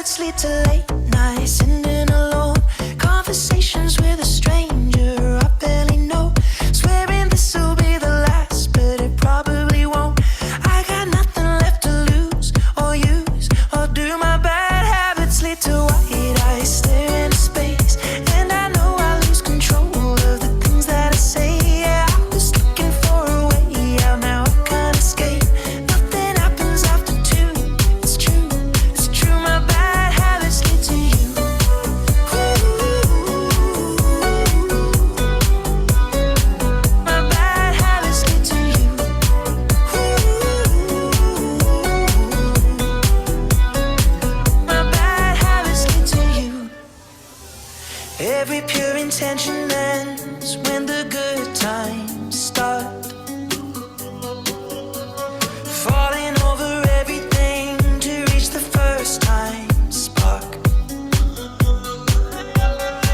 habits lead to late nights, sitting alone, conversations with a stranger I barely know, swearing this will be the last, but it probably won't. I got nothing left to lose or use or do. My bad habits lead to white eyes staring into space, and I know I lose control of the things that I say. Yeah, I was looking for a way out, now I can't escape. Nothing happens after two. It's true, it's true. My bad habits lead to you. My bad habits lead to you. My bad habits lead to you. Every pure intention ends when the good times start. Falling over everything to reach the first time spark.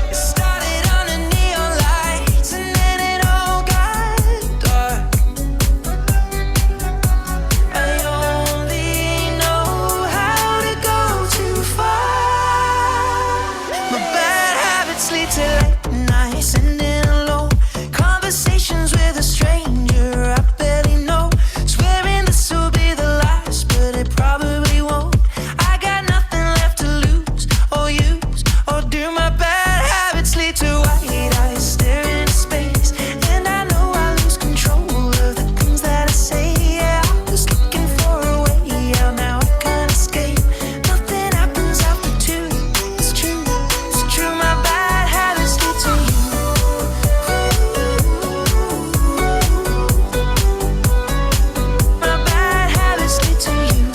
It started under neon lights and then it all got dark. I only know how to go too far. My bad habits lead to late nights, sitting alone, conversations with a stranger I barely know, swearing this will be the last, but it probably won't. I got nothing left to lose or use or do. My bad habits lead to white eyes staring into space, and I know I lose control of the things that I say. Yeah, I was looking for a way out, now I can't escape. Nothing happens after two. It's true, it's true. My bad habits lead to you. My bad habits lead to you.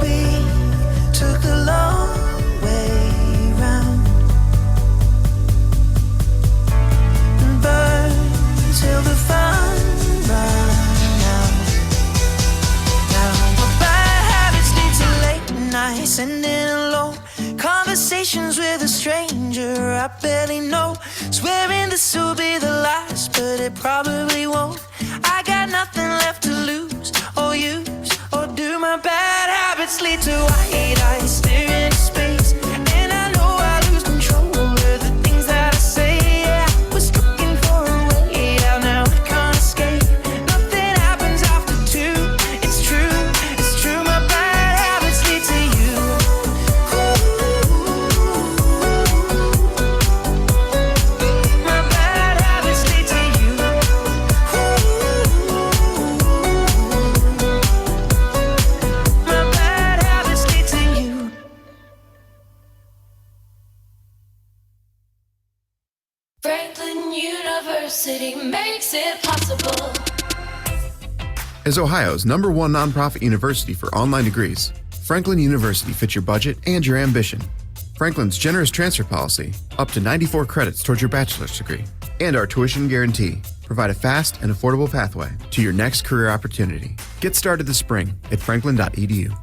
We took the long way round and burned till the fun ran out. Now my bad habits lead to late nights, sitting alone, conversations with a stranger I barely know, swearing this will be the last, but it probably won't. I got nothing left to lose or use or do. My bad habits lead to white eyes staring into space, and I know I lose control of the things that I say. Yeah, I was looking for a way out, now I can't escape. Nothing happens after two. It's true, it's true. My bad habits lead to you. My bad habits lead to you. My bad habits lead to you. Franklin University makes it possible. As Ohio's #1 nonprofit university for online degrees, Franklin University fits your budget and your ambition. Franklin's generous transfer policy, up to 94 credits towards your bachelor's degree, and our tuition guarantee provide a fast and affordable pathway to your next career opportunity. Get started this spring at franklin.edu.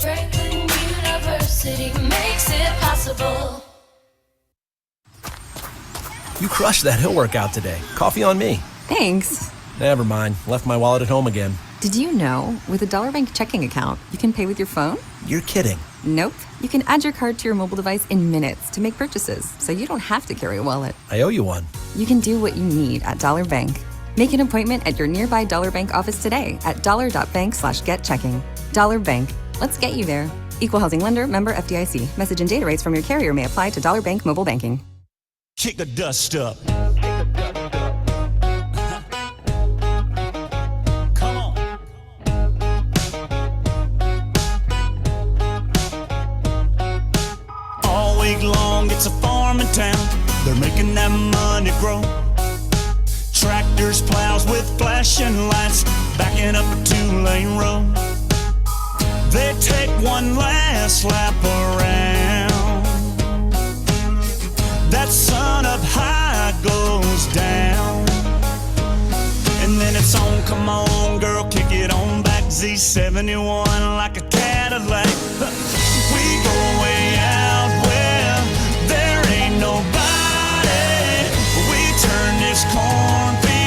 Franklin University makes it possible. You crushed that hill workout today. Coffee on me. Thanks. Never mind. Left my wallet at home again. Did you know, with a Dollar Bank checking account, you can pay with your phone? You're kidding. Nope. You can add your card to your mobile device in minutes to make purchases, so you don't have to carry a wallet. I owe you one. You can do what you need at Dollar Bank. Make an appointment at your nearby Dollar Bank office today at dollar.bank/getchecking. Dollar Bank. Let's get you there. Equal housing lender, member FDIC. Message and data rates from your carrier may apply to Dollar Bank mobile banking. Kick the dust up. Come on. All week long, it's a farm in town. They're making that money grow. Tractors, plows with flashing lights, backing up a two-lane road. They take one last lap around. That sun up high goes down, and then it's on, come on girl, kick it on back. Z71 like a Cadillac. We go way out where there ain't nobody. We turn this cornfield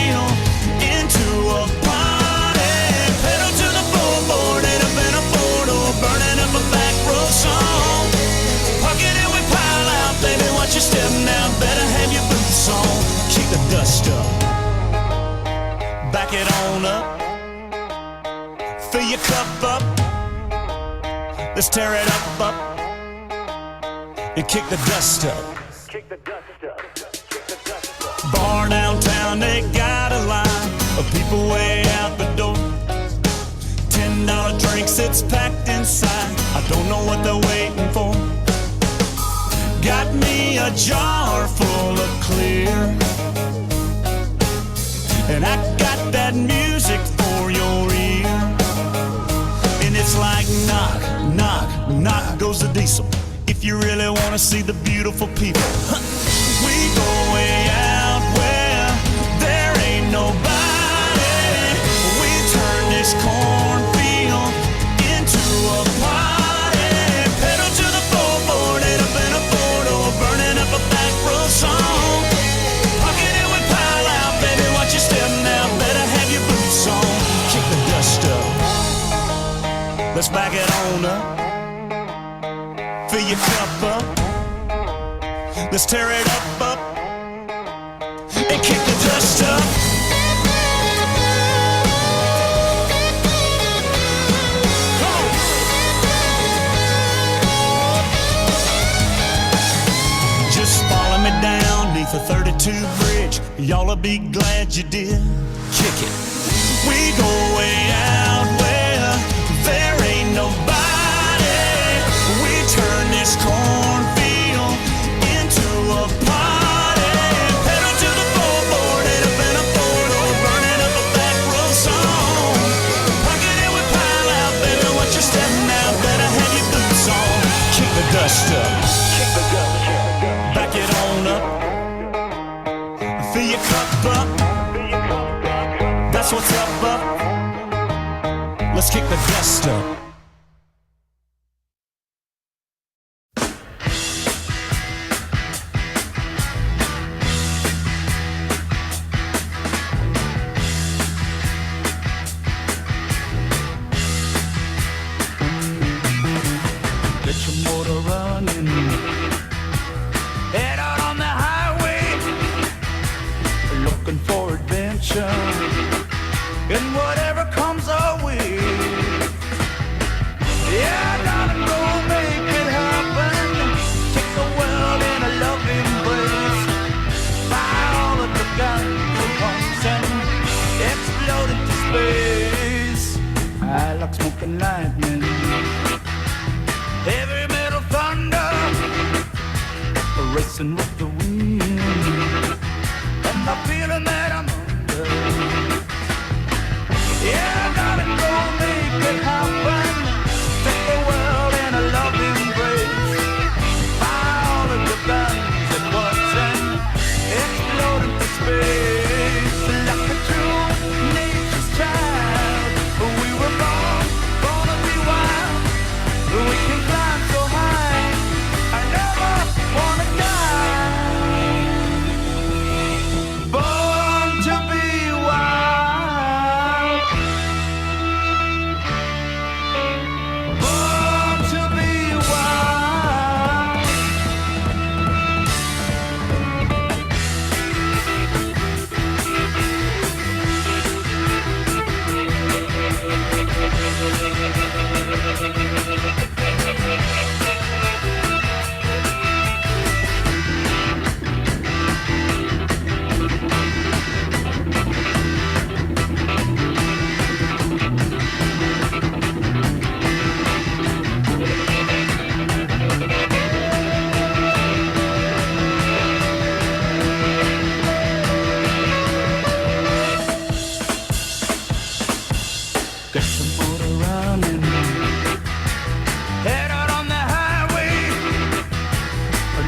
your cup up. Let's tear it up, and kick the dust up. Bar downtown, they got a line of people way out the door. $10 drinks, it's packed inside. I don't know what they're waiting for. Got me a jar full of clear, and I got that music for your ear. And it's like knock, knock, knock goes the diesel. If you really wanna see the beautiful people, we go way out where there ain't nobody. We turn this cornfield into a party. Pedal to the floorboard, head up in a photo, burning up a back row song. Pocket it with pile out, baby, watch your step now, better have your boots on. Kick the dust up, let's back it on up. Fill your cup up, let's tear it up, and kick the dust up. Come on. Just follow me down neath the 32 bridge, y'all'll be glad you did. Kick it. We go way out where there ain't nobody. We turn this cornfield into a party. Pedal to the floorboard, head up in a photo, burning up a back row song. Pocket it with pile out, baby, watch your step now, better have your boots on. Kick the dust up, back it on up, fill your cup up, that's what's up. Let's kick the dust up. Get your motor running, head out on the highway, looking for adventure, and whatever comes our way. Yeah, darling, go make it happen. Take the world in a loving embrace. Fire all of the guns at once and explode into space. I like smoking lightning, heavy metal thunder, racing with the wind, and the feeling that I'm under. Yeah, darling, go make it happen. Take the world in a loving embrace. Fire all of your guns at once and explode into space. Like a true nature's child, we were born to be wild. We can climb so high, I never wanna die. Born to be wild. Born to be wild. Get some motor running, head out on the highway,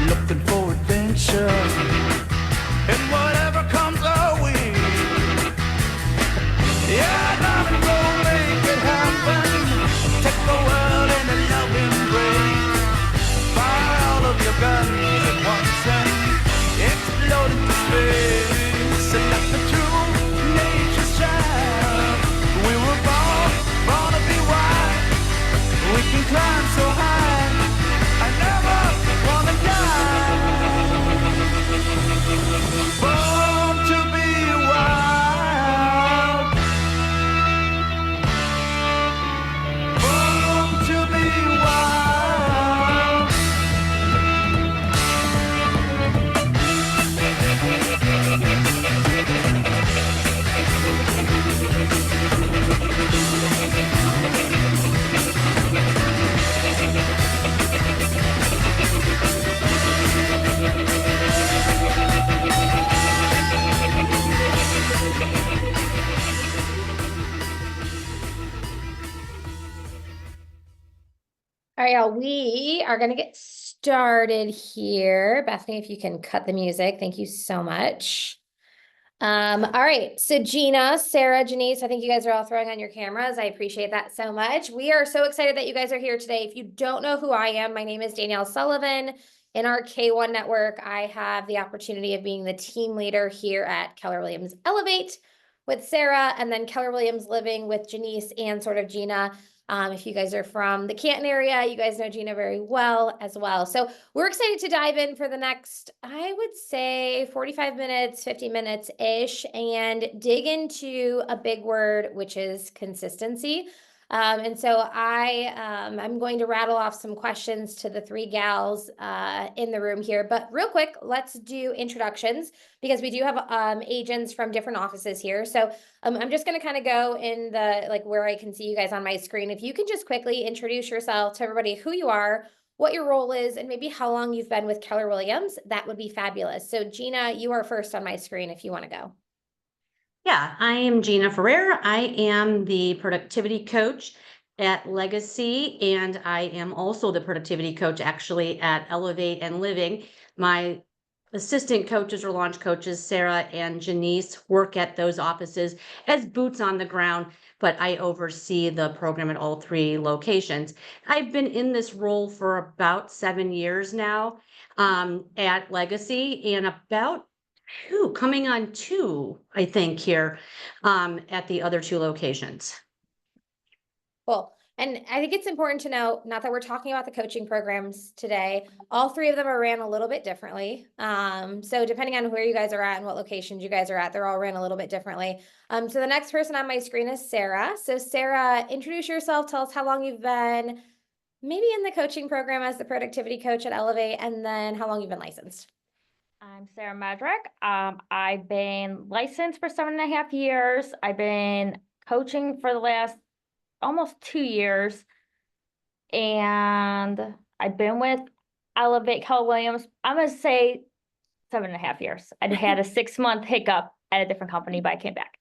looking for adventure, and whatever comes our way. Yeah, darling, go make it happen. Take the world in a loving embrace. Fire all of your guns at once and explode into space. And like the true nature's child, we were born to be wild. We can climb so high, I never wanna die. All right, y'all, we are going to get started here. Bethany, if you can cut the music, thank you so much. All right, so Gina, Sarah, Janice, I think you guys are all throwing on your cameras. I appreciate that so much. We are so excited that you guys are here today. If you don't know who I am, my name is Danielle Sullivan. In our K1 network, I have the opportunity of being the team leader here at Keller Williams Elevate with Sarah, and then Keller Williams Living with Janice and sort of Gina. If you guys are from the Canton area, you guys know Gina very well as well. So we're excited to dive in for the next, I would say 45 minutes, 50 minutes-ish, and dig into a big word, which is consistency. And so I'm going to rattle off some questions to the three gals in the room here. But real quick, let's do introductions because we do have agents from different offices here. So I'm just going to kind of go in the like where I can see you guys on my screen. If you can just quickly introduce yourself to everybody, who you are, what your role is, and maybe how long you've been with Keller Williams, that would be fabulous. So Gina, you are first on my screen if you want to go. Yeah, I am Gina Ferrer. I am the productivity coach at Legacy, and I am also the productivity coach actually at Elevate and Living. My assistant coaches or launch coaches, Sarah and Janice, work at those offices as boots on the ground, but I oversee the program at all three locations. I've been in this role for about 7 years now at Legacy, and about coming on 2, I think, here at the other 2 locations. Cool. And I think it's important to know, not that we're talking about the coaching programs today, all 3 of them are ran a little bit differently. So depending on where you guys are at and what locations you guys are at, they're all ran a little bit differently. So the next person on my screen is Sarah. So Sarah, introduce yourself, tell us how long you've been maybe in the coaching program as the productivity coach at Elevate, and then how long you've been licensed. I'm Sarah Madrick. I've been licensed for 7.5 years. I've been coaching for the last almost 2 years. And I've been with Elevate Keller Williams, I'm going to say 7.5 years. I had a 6-month hiccup at a different company, but I came back.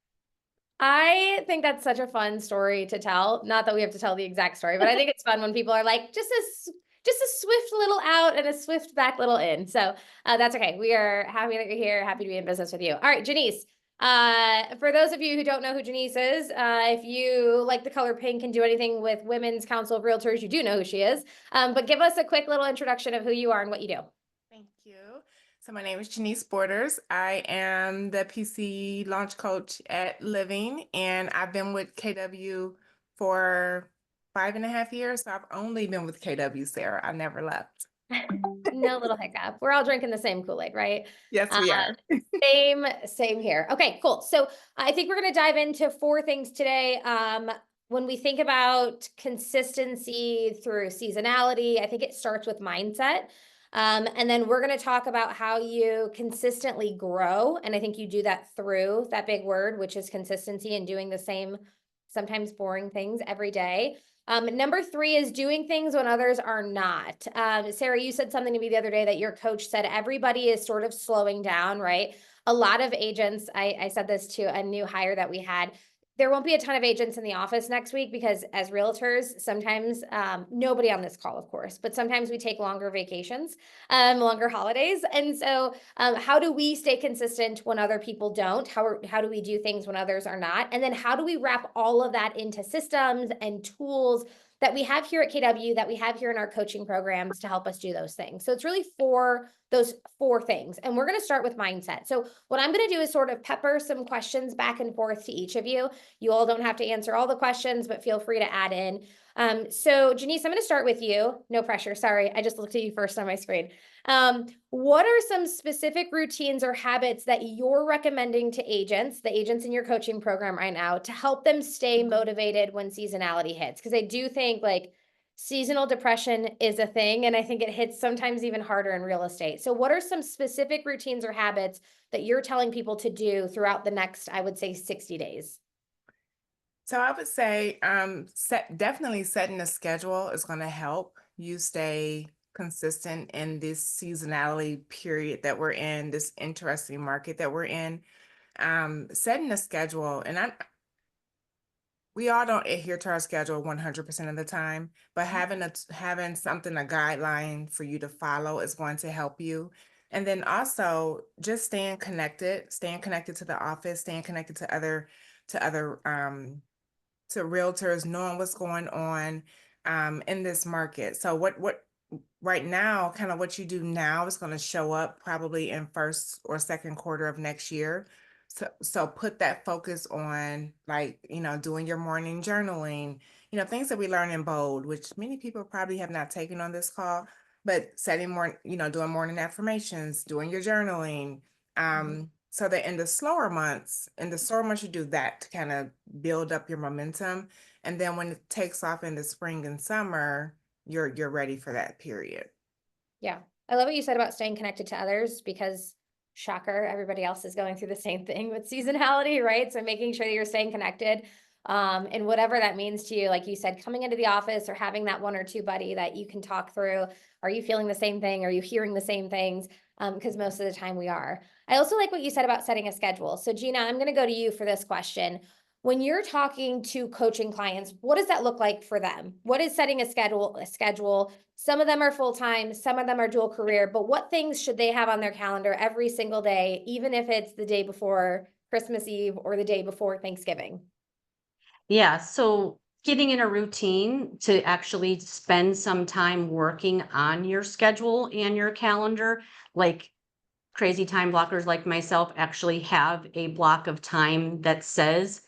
I think that's such a fun story to tell. Not that we have to tell the exact story, but I think it's fun when people are like, just a swift little out and a swift back little in. So that's okay. We are happy that you're here. Happy to be in business with you. All right, Janice. For those of you who don't know who Janice is, if you like the color pink and do anything with Women's Council of Realtors, you do know who she is. But give us a quick little introduction of who you are and what you do. Thank you. So my name is Janice Borders. I am the PC launch coach at Living, and I've been with KW for 5.5 years. So I've only been with KW, Sarah. I never left. No little hiccup. We're all drinking the same Kool-Aid, right? Yes, we are. Same here. Okay, cool. So I think we're going to dive into 4 things today. When we think about consistency through seasonality, I think it starts with mindset. And then we're going to talk about how you consistently grow. And I think you do that through that big word, which is consistency, and doing the same, sometimes boring things every day. Number 3 is doing things when others are not. Sarah, you said something to me the other day that your coach said everybody is sort of slowing down, right? A lot of agents, I said this to a new hire that we had, there won't be a ton of agents in the office next week because as realtors, sometimes, nobody on this call, of course, but sometimes we take longer vacations, longer holidays. And so how do we stay consistent when other people don't? How do we do things when others are not? And then how do we wrap all of that into systems and tools that we have here at KW, that we have here in our coaching programs to help us do those things? So it's really those 4 things. And we're going to start with mindset. So what I'm going to do is sort of pepper some questions back and forth to each of you. You all don't have to answer all the questions, but feel free to add in. So Janice, I'm going to start with you. No pressure. Sorry. I just looked at you first on my screen. What are some specific routines or habits that you're recommending to agents, the agents in your coaching program right now, to help them stay motivated when seasonality hits? Because I do think like seasonal depression is a thing, and I think it hits sometimes even harder in real estate. So what are some specific routines or habits that you're telling people to do throughout the next, I would say, 60 days? So I would say definitely setting a schedule is going to help you stay consistent in this seasonality period that we're in, this interesting market that we're in. Setting a schedule, and we all don't adhere to our schedule 100% of the time, but having something, a guideline for you to follow is going to help you. And then also just staying connected to the office, staying connected to other to realtors, knowing what's going on in this market. So what right now, kind of what you do now is going to show up probably in first or second quarter of next year. So put that focus on, like, doing your morning journaling, things that we learn in bold, which many people probably have not taken on this call, but setting more, doing morning affirmations, doing your journaling. So that in the slower months, you do that to kind of build up your momentum. And then when it takes off in the spring and summer, you're ready for that period. Yeah. I love what you said about staying connected to others because shocker, everybody else is going through the same thing with seasonality, right? So making sure that you're staying connected. And whatever that means to you, like you said, coming into the office or having that one or two buddy that you can talk through. Are you feeling the same thing? Are you hearing the same things? Because most of the time we are. I also like what you said about setting a schedule. So Gina, I'm going to go to you for this question. When you're talking to coaching clients, what does that look like for them? What is setting a schedule? Some of them are full-time, some of them are dual career, but what things should they have on their calendar every single day, even if it's the day before Christmas Eve or the day before Thanksgiving? Yeah, so getting in a routine to actually spend some time working on your schedule and your calendar, like crazy time blockers like myself actually have a block of time that says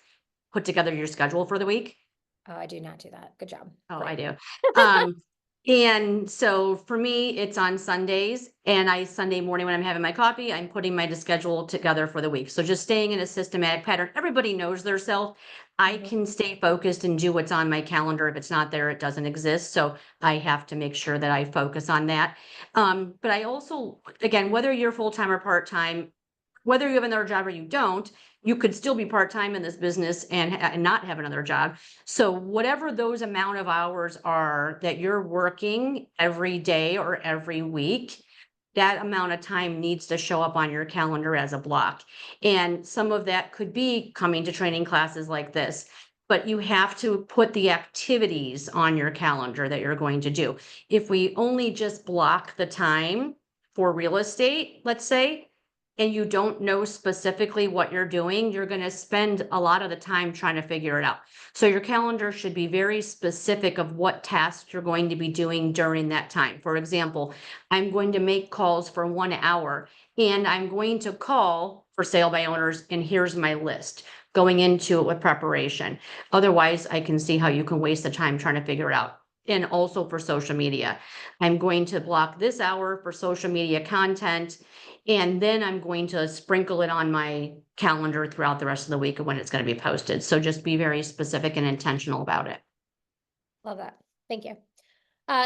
put together your schedule for the week. Oh, I do not do that. Good job. Oh, Great. I do. Um, and so for me, it's on Sundays, and Sunday morning when I'm having my coffee, I'm putting my schedule together for the week. So just staying in a systematic pattern. Everybody knows their self. I can stay focused and do what's on my calendar. If it's not there, it doesn't exist. So I have to make sure that I focus on that. But I also, again, whether you're full-time or part-time, whether you have another job or you don't, you could still be part-time in this business and not have another job. So whatever those amount of hours are that you're working every day or every week, that amount of time needs to show up on your calendar as a block. And some of that could be coming to training classes like this, but you have to put the activities on your calendar that you're going to do. If we only just block the time for real estate, let's say, and you don't know specifically what you're doing, you're going to spend a lot of the time trying to figure it out. So your calendar should be very specific of what tasks you're going to be doing during that time. For example, I'm going to make calls for 1 hour and I'm going to call for sale by owners, and here's my list going into it with preparation. Otherwise, I can see how you can waste the time trying to figure it out. And also for social media, I'm going to block this hour for social media content, and then I'm going to sprinkle it on my calendar throughout the rest of the week of when it's going to be posted. So just be very specific and intentional about it. Love that. Thank you.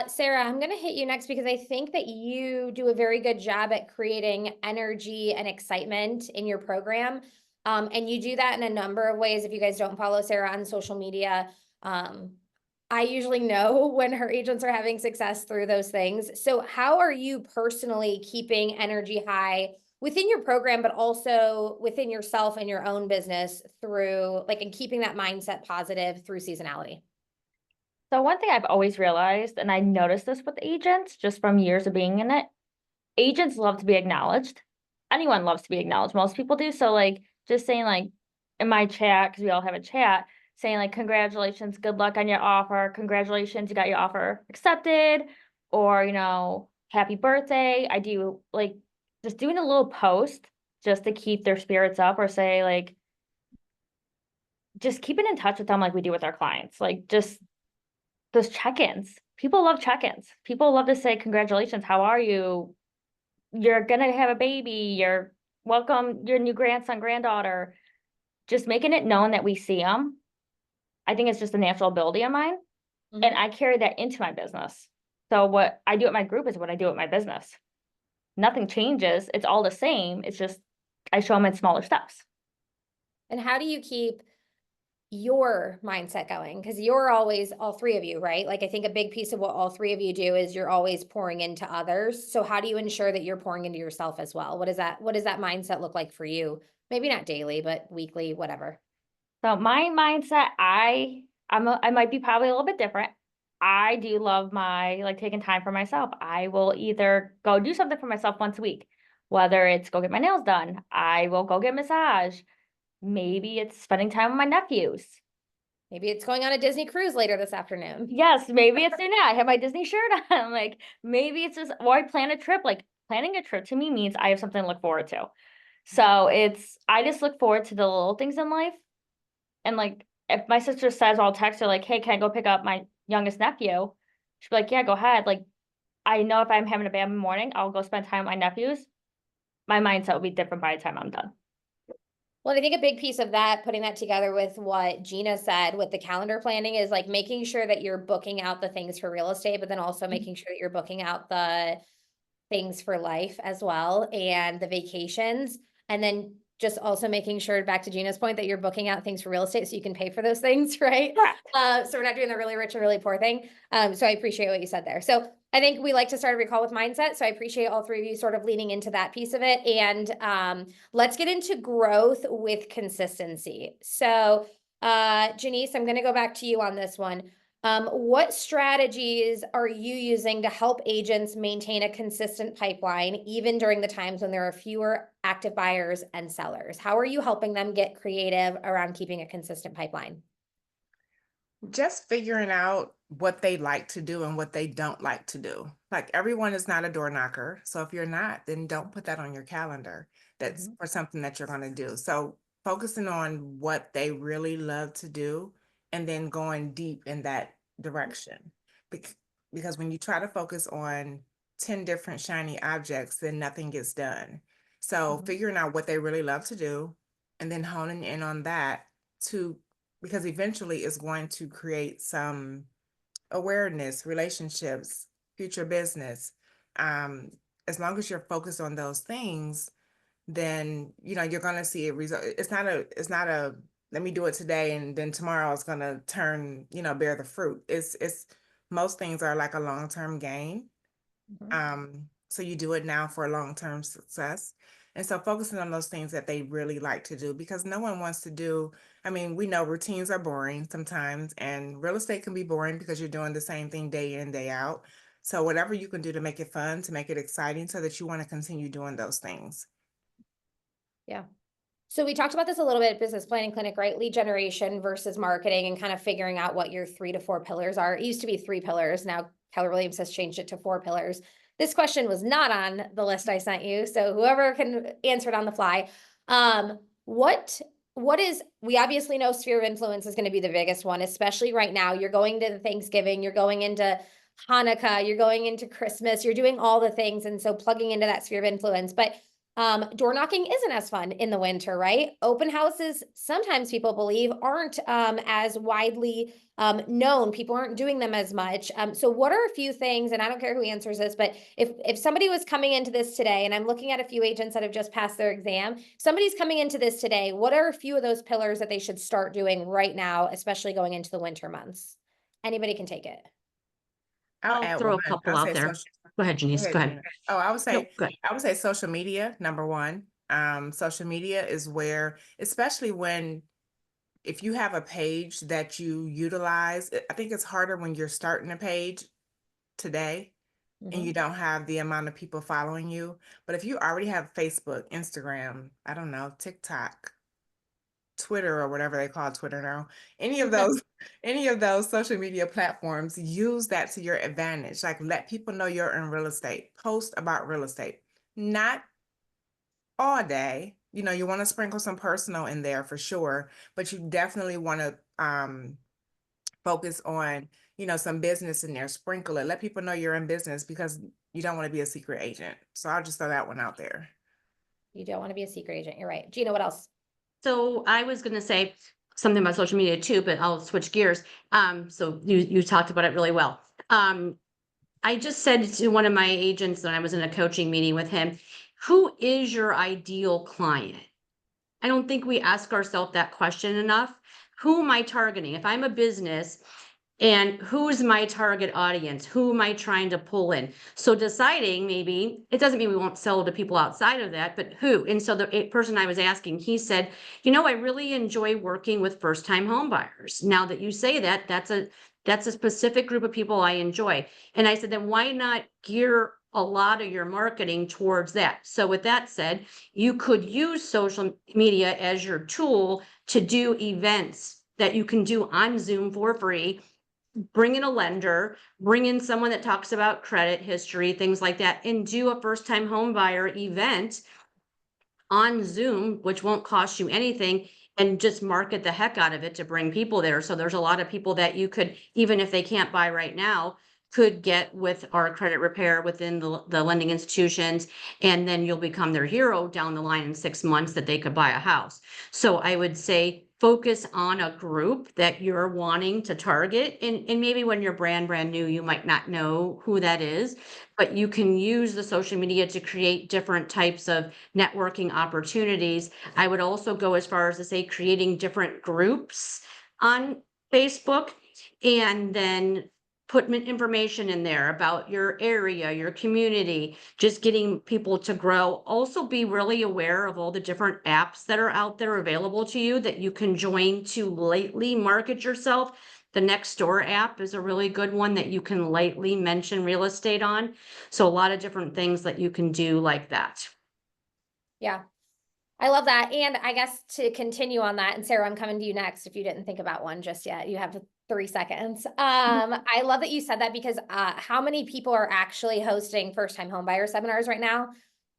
Sarah, I'm going to hit you next because I think that you do a very good job at creating energy and excitement in your program. And you do that in a number of ways. If you guys don't follow Sarah on social media, I usually know when her agents are having success through those things. So how are you personally keeping energy high within your program, but also within yourself and your own business through and keeping that mindset positive through seasonality? So one thing I've always realized, and I noticed this with agents just from years of being in it, agents love to be acknowledged. Anyone loves to be acknowledged. Most people do. So just saying in my chat, because we all have a chat, saying congratulations, good luck on your offer, congratulations, you got your offer accepted, or happy birthday. I do just doing a little post just to keep their spirits up, or say just keeping in touch with them like we do with our clients. Just those check-ins. People love check-ins. People love to say, congratulations, how are you? You're gonna have a baby, you're welcome, your new grandson, granddaughter. Just making it known that we see them. I think it's just a natural ability of mine. And I carry that into my business. So what I do at my group is what I do at my business. Nothing changes. It's all the same. It's just I show them in smaller steps. And how do you keep your mindset going? Because you're always, all three of you, right? I think a big piece of what all three of you do is you're always pouring into others. So how do you ensure that you're pouring into yourself as well? What does that mindset look like for you? Maybe not daily, but weekly, whatever. So my mindset, I might be probably a little bit different. I do love my like taking time for myself. I will either go do something for myself once a week, whether it's go get my nails done, I will go get a massage. Maybe it's spending time with my nephews. Maybe it's going on a Disney cruise later this afternoon. Yes, maybe it's doing that. I have my Disney shirt on. Like maybe it's just, or I plan a trip. Like planning a trip to me means I have something to look forward to. So I just look forward to the little things in life. And like, if my sister says, I'll text her like, hey, can I go pick up my youngest nephew? She'll be like, yeah, go ahead. Like, I know if I'm having a bad morning, I'll go spend time with my nephews. My mindset will be different by the time I'm done. Well, I think a big piece of that, putting that together with what Gina said with the calendar planning is like making sure that you're booking out the things for real estate, but then also making sure that you're booking out the things for life as well and the vacations. And then just also making sure, back to Gina's point, that you're booking out things for real estate so you can pay for those things, right? Correct. So we're not doing the really rich and really poor thing. So I appreciate what you said there. So I think we like to start every call with mindset. So I appreciate all three of you sort of leaning into that piece of it. And let's get into growth with consistency. So Janice, I'm going to go back to you on this one. What strategies are you using to help agents maintain a consistent pipeline, even during the times when there are fewer active buyers and sellers? How are you helping them get creative around keeping a consistent pipeline? Just figuring out what they like to do and what they don't like to do. Like everyone is not a door knocker. So if you're not, then don't put that on your calendar. That's for something that you're going to do. So focusing on what they really love to do and then going deep in that direction. Because when you try to focus on 10 different shiny objects, then nothing gets done. So figuring out what they really love to do and then honing in on that to because eventually it's going to create some awareness, relationships, future business. As long as you're focused on those things, then you're going to see a result. It's not a let me do it today and then tomorrow it's going to turn, bear the fruit. It's most things are like a long-term gain. So you do it now for long-term success. And so focusing on those things that they really like to do, because no one wants to do, I mean, we know routines are boring sometimes, and real estate can be boring because you're doing the same thing day in, day out. So whatever you can do to make it fun, to make it exciting so that you want to continue doing those things. Yeah. So we talked about this a little bit at Business Planning Clinic, right? Lead generation versus marketing and kind of figuring out what your 3 to 4 pillars are. It used to be 3 pillars. Now Keller Williams has changed it to 4 pillars. This question was not on the list I sent you. So whoever can answer it on the fly. We obviously know sphere of influence is going to be the biggest one, especially right now. You're going to Thanksgiving, you're going into Hanukkah, you're going into Christmas, you're doing all the things. And so plugging into that sphere of influence, but door knocking isn't as fun in the winter, right? Open houses, sometimes people believe aren't as widely known. People aren't doing them as much. So what are a few things, and I don't care who answers this, but if somebody was coming into this today, and I'm looking at a few agents that have just passed their exam, somebody's coming into this today, what are a few of those pillars that they should start doing right now, especially going into the winter months? Anybody can take it. I'll throw a couple out there. Go ahead, Janice. Go ahead. Oh, I would No, say, go ahead. I would say social media, number one. Social media is where, especially if you have a page that you utilize, I think it's harder when you're starting a page today and you don't have the amount of people following you. But if you already have Facebook, Instagram, I don't know, TikTok, Twitter, or whatever they call Twitter now, any of those social media platforms, use that to your advantage. Like let people know you're in real estate, post about real estate, not all day. You want to sprinkle some personal in there for sure, but you definitely want to focus on, some business in there, sprinkle it, let people know you're in business because you don't want to be a secret agent. So I'll just throw that one out there. You don't want to be a secret agent. You're right. Gina, what else? So I was going to say something about social media too, but I'll switch gears. So you talked about it really well. I just said to one of my agents when I was in a coaching meeting with him, who is your ideal client? I don't think we ask ourselves that question enough. Who am I targeting? If I'm a business, And who's my target audience? Who am I trying to pull in? So deciding, maybe it doesn't mean we won't sell to people outside of that, but who? And so the person I was asking, he said, I really enjoy working with first-time home buyers. Now that you say that, that's a specific group of people I enjoy. And I said, then why not gear a lot of your marketing towards that? So with that said, you could use social media as your tool to do events that you can do on Zoom for free. Bring in a lender, bring in someone that talks about credit history, things like that, and do a first-time home buyer event on Zoom, which won't cost you anything, and just market the heck out of it to bring people there. So there's a lot of people that you could, even if they can't buy right now, could get with our credit repair within the lending institutions, and then you'll become their hero down the line in 6 months that they could buy a house. So I would say focus on a group that you're wanting to target. And maybe when you're brand new, you might not know who that is, but you can use the social media to create different types of networking opportunities. I would also go as far as to say creating different groups on Facebook, and then put information in there about your area, your community, just getting people to grow. Also be really aware of all the different apps that are out there available to you that you can join to lightly market yourself. The Nextdoor app is a really good one that you can lightly mention real estate on. So a lot of different things that you can do like that. Yeah. I love that. And I guess to continue on that, and Sarah, I'm coming to you next if you didn't think about one just yet. You have 3 seconds. I love that you said that, because how many people are actually hosting first-time homebuyer seminars right now?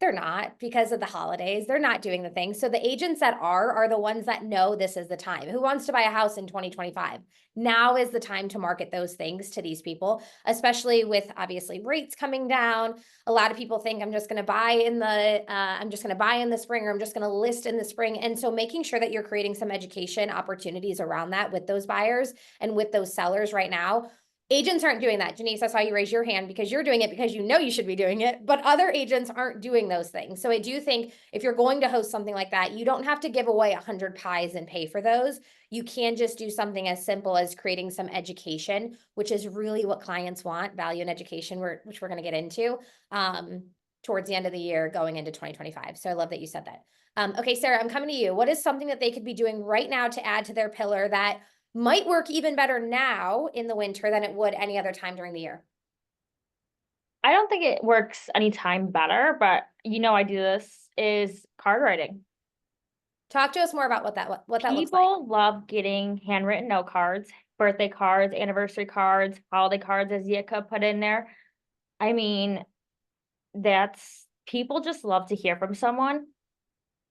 They're not, because of the holidays. They're not doing the thing. So the agents that are the ones that know this is the time. Who wants to buy a house in 2025? Now is the time to market those things to these people, especially with obviously rates coming down. A lot of people think I'm just going to buy in the spring, or I'm just going to list in the spring. And so making sure that you're creating some education opportunities around that with those buyers and with those sellers right now. Agents aren't doing that. Janice, I saw you raise your hand because you're doing it because you know you should be doing it, but other agents aren't doing those things. So I do think if you're going to host something like that, you don't have to give away 100 pies and pay for those. You can just do something as simple as creating some education, which is really what clients want, value and education, which we're going to get into towards the end of the year going into 2025. So I love that you said that. Okay, Sarah, I'm coming to you. What is something that they could be doing right now to add to their pillar that might work even better now in the winter than it would any other time during the year? I don't think it works anytime better, but I do this, is card writing. Talk to us more about what that looks like. People love getting handwritten note cards, birthday cards, anniversary cards, holiday cards, as Yika put in there. I mean, people just love to hear from someone,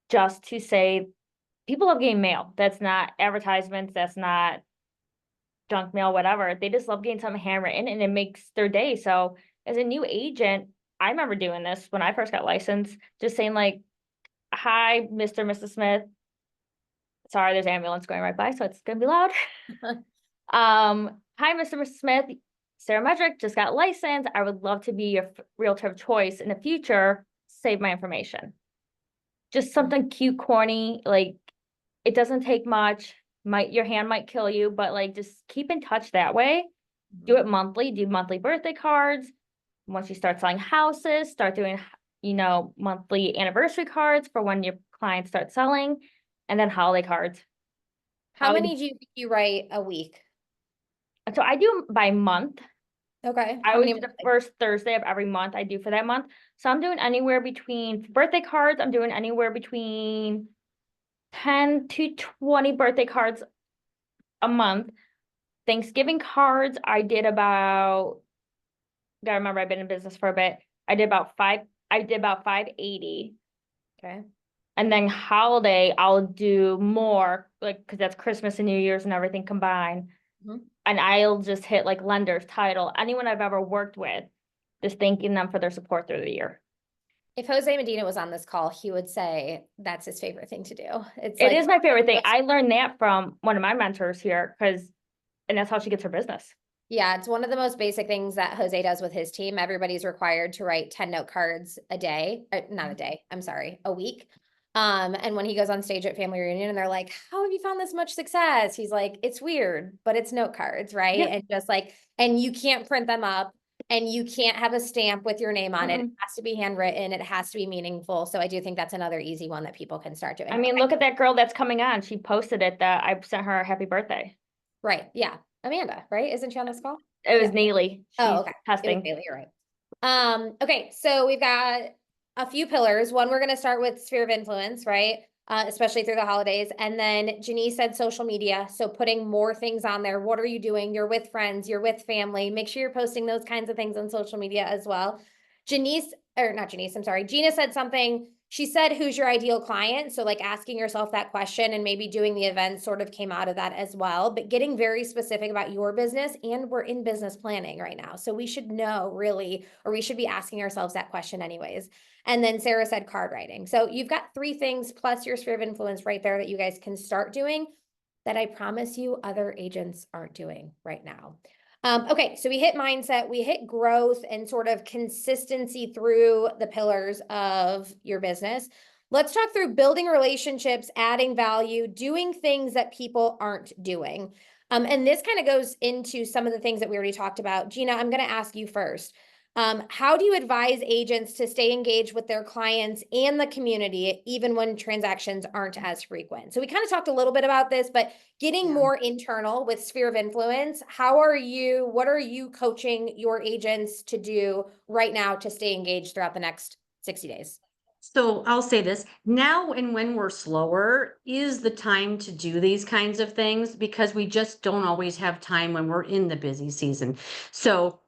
just to say, people love getting mail. That's not advertisements, that's not junk mail, whatever. They just love getting something handwritten, and it makes their day. So as a new agent, I remember doing this when I first got licensed, just saying like, hi, Mr. and Mrs. Smith. Sorry, there's an ambulance going right by, so it's gonna be loud. Hi, Mr. and Mrs. Smith. Sarah Medrick just got licensed. I would love to be your realtor of choice in the future. Save my information. Just something cute, corny, like it doesn't take much. Your hand might kill you, but like just keep in touch that way. Do it monthly, do monthly birthday cards. Once you start selling houses, start doing, monthly anniversary cards for when your clients start selling, and then holiday cards. How many do you think you write a week? So I do by month. Okay. I always do the first Thursday of every month I do for that month. So I'm doing anywhere between birthday cards, I'm doing anywhere between 10 to 20 birthday cards a month. Thanksgiving cards, I did about, gotta remember, I've been in business for a bit. I did about 580. Okay. And then holiday, I'll do more, like, because that's Christmas and New Year's and everything combined. Mhm. And I'll just hit like lenders, title, anyone I've ever worked with, just thanking them for their support through the year. If Jose Medina was on this call, he would say that's his favorite thing to do. It is my favorite thing. I learned that from one of my mentors here, and that's how she gets her business. Yeah, it's one of the most basic things that Jose does with his team. Everybody's required to write 10 note cards a day, not a day, I'm sorry, a week. And when he goes on stage at family reunion and they're like, how have you found this much success? He's like, it's weird, but it's note cards, right? Yep. And just like, and you can't print them up and you can't have a stamp with your name on it. It Mm-mm. has to be handwritten. It has to be meaningful. So I do think that's another easy one that people can start doing. I mean, look at that girl that's coming on. She posted it that I sent her a happy birthday. Right. Yeah. Amanda, right? Isn't she on this call? It was Yeah. Neely. Oh, She's okay. It was testing. Bailey, you're right. Okay, so we've got a few pillars. One, we're gonna start with sphere of influence, right? Especially through the holidays. And then Janice said social media. So putting more things on there. What are you doing? You're with friends, you're with family. Make sure you're posting those kinds of things on social media as well. Janice, or not Janice, I'm sorry. Gina said something. She said, who's your ideal client? So like asking yourself that question and maybe doing the event sort of came out of that as well, but getting very specific about your business. And we're in business planning right now. So we should know really, or we should be asking ourselves that question anyways. And then Sarah said card writing. So you've got 3 things plus your sphere of influence right there that you guys can start doing that I promise you other agents aren't doing right now. Okay, so we hit mindset, we hit growth and sort of consistency through the pillars of your business. Let's talk through building relationships, adding value, doing things that people aren't doing. And this kind of goes into some of the things that we already talked about. Gina, I'm going to ask you first. How do you advise agents to stay engaged with their clients and the community, even when transactions aren't as frequent? So we kind of talked a little bit about this, but getting more internal with sphere of influence, what are you coaching your agents to do right now to stay engaged throughout the next 60 days? So I'll say this now, and when we're slower is the time to do these kinds of things because we just don't always have time when we're in the busy season. So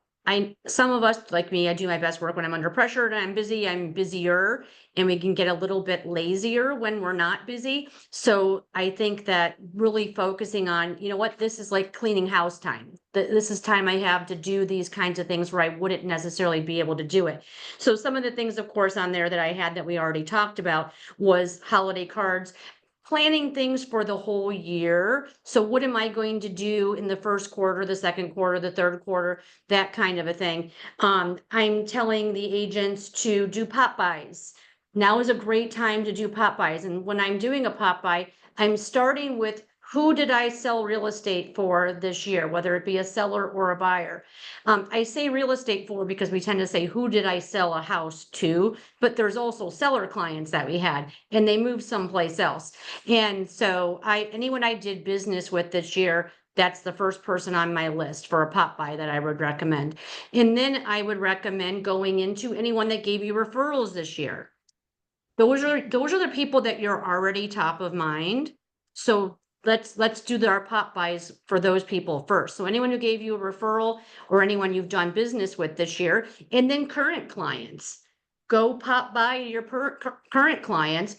some of us like me, I do my best work when I'm under pressure and I'm busy, I'm busier, and we can get a little bit lazier when we're not busy. So I think that really focusing on, you know what, this is like cleaning house time. This is time I have to do these kinds of things where I wouldn't necessarily be able to do it. So some of the things, of course, on there that I had that we already talked about was holiday cards, planning things for the whole year. So what am I going to do in the first quarter, the second quarter, the third quarter, that kind of a thing. I'm telling the agents to do pop buys. Now is a great time to do pop buys. And when I'm doing a pop buy, I'm starting with who did I sell real estate for this year, whether it be a seller or a buyer. I say real estate for because we tend to say, who did I sell a house to? But there's also seller clients that we had and they moved someplace else. And so anyone I did business with this year, that's the first person on my list for a pop buy that I would recommend. And then I would recommend going into anyone that gave you referrals this year. Those are the people that you're already top of mind. So let's do our pop buys for those people first. So anyone who gave you a referral or anyone you've done business with this year, and then current clients, go pop by your current clients.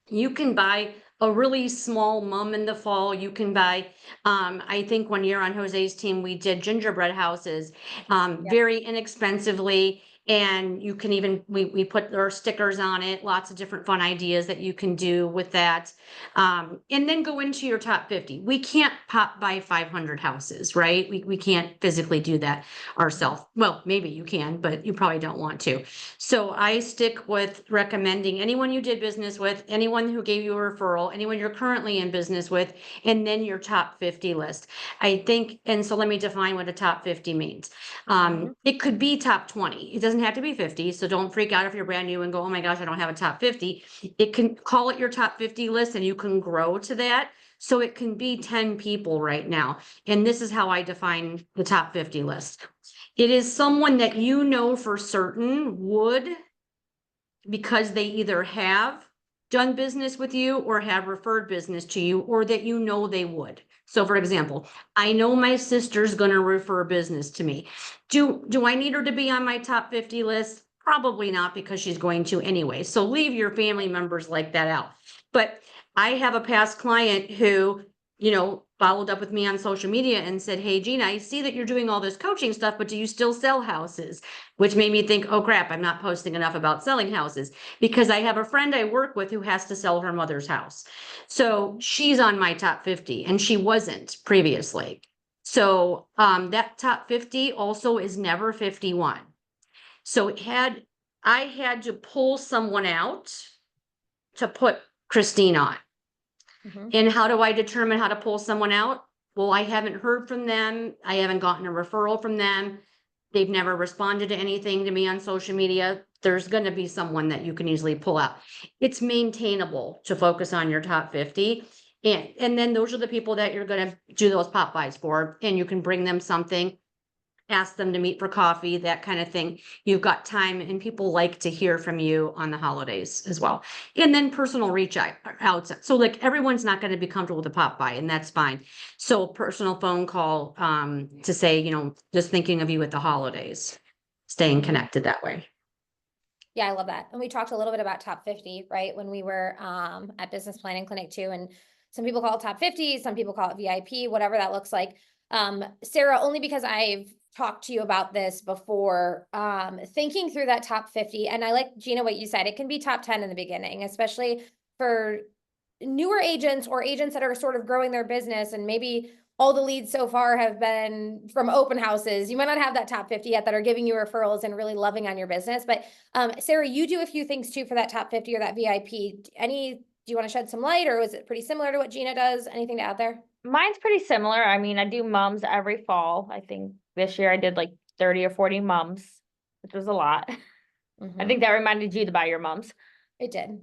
You can buy a really small mum in the fall. You can buy, I think when you're on Jose's team, we did gingerbread houses, very inexpensively. And you can even, we put our stickers on it, lots of different fun ideas that you can do with that. And then go into your top 50. We can't pop by 500 houses, right? We can't physically do that ourselves. Well, maybe you can, but you probably don't want to. So I stick with recommending anyone you did business with, anyone who gave you a referral, anyone you're currently in business with, and then your top 50 list. I think, and so let me define what a top 50 means. It could be top 20. It doesn't have to be 50. So don't freak out if you're brand new and go, oh my gosh, I don't have a top 50. It can call it your top 50 list and you can grow to that. So it can be 10 people right now. And this is how I define the top 50 list. It is someone that you know for certain would, because they either have done business with you or have referred business to you, or that you know they would. So for example, I know my sister's going to refer business to me. Do I need her to be on my top 50 list? Probably not, because she's going to anyway. So leave your family members like that out. But I have a past client who, followed up with me on social media and said, hey, Gina, I see that you're doing all this coaching stuff, but do you still sell houses? Which made me think, oh crap, I'm not posting enough about selling houses, because I have a friend I work with who has to sell her mother's house. So she's on my top 50 and she wasn't previously. So that top 50 also is never 51. So I had to pull someone out to put Christine on. Mhm. And how do I determine how to pull someone out? Well, I haven't heard from them. I haven't gotten a referral from them. They've never responded to anything to me on social media. There's going to be someone that you can easily pull out. It's maintainable to focus on your top 50. And then those are the people that you're going to do those pop buys for. And you can bring them something, ask them to meet for coffee, that kind of thing. You've got time, and people like to hear from you on the holidays as well. And then personal reach outs. So like everyone's not going to be comfortable with a pop by, and that's fine. So personal phone call to say, you know, just thinking of you at the holidays, staying connected that way. Yeah, I love that. And we talked a little bit about top 50, right? When we were at Business Planning Clinic too. And some people call it top 50, some people call it VIP, whatever that looks like. Sarah, only because I've talked to you about this before, thinking through that top 50, and I like, Gina, what you said, it can be top 10 in the beginning, especially for newer agents or agents that are sort of growing their business, and maybe all the leads so far have been from open houses. You might not have that top 50 yet that are giving you referrals and really loving on your business. But Sarah, you do a few things too for that top 50 or that VIP. Do you want to shed some light, or is it pretty similar to what Gina does? Anything to add there? Mine's pretty similar. I mean, I do mums every fall. I think this year I did like 30 or 40 mums, which was a lot. I think that reminded you to buy your mums. It did.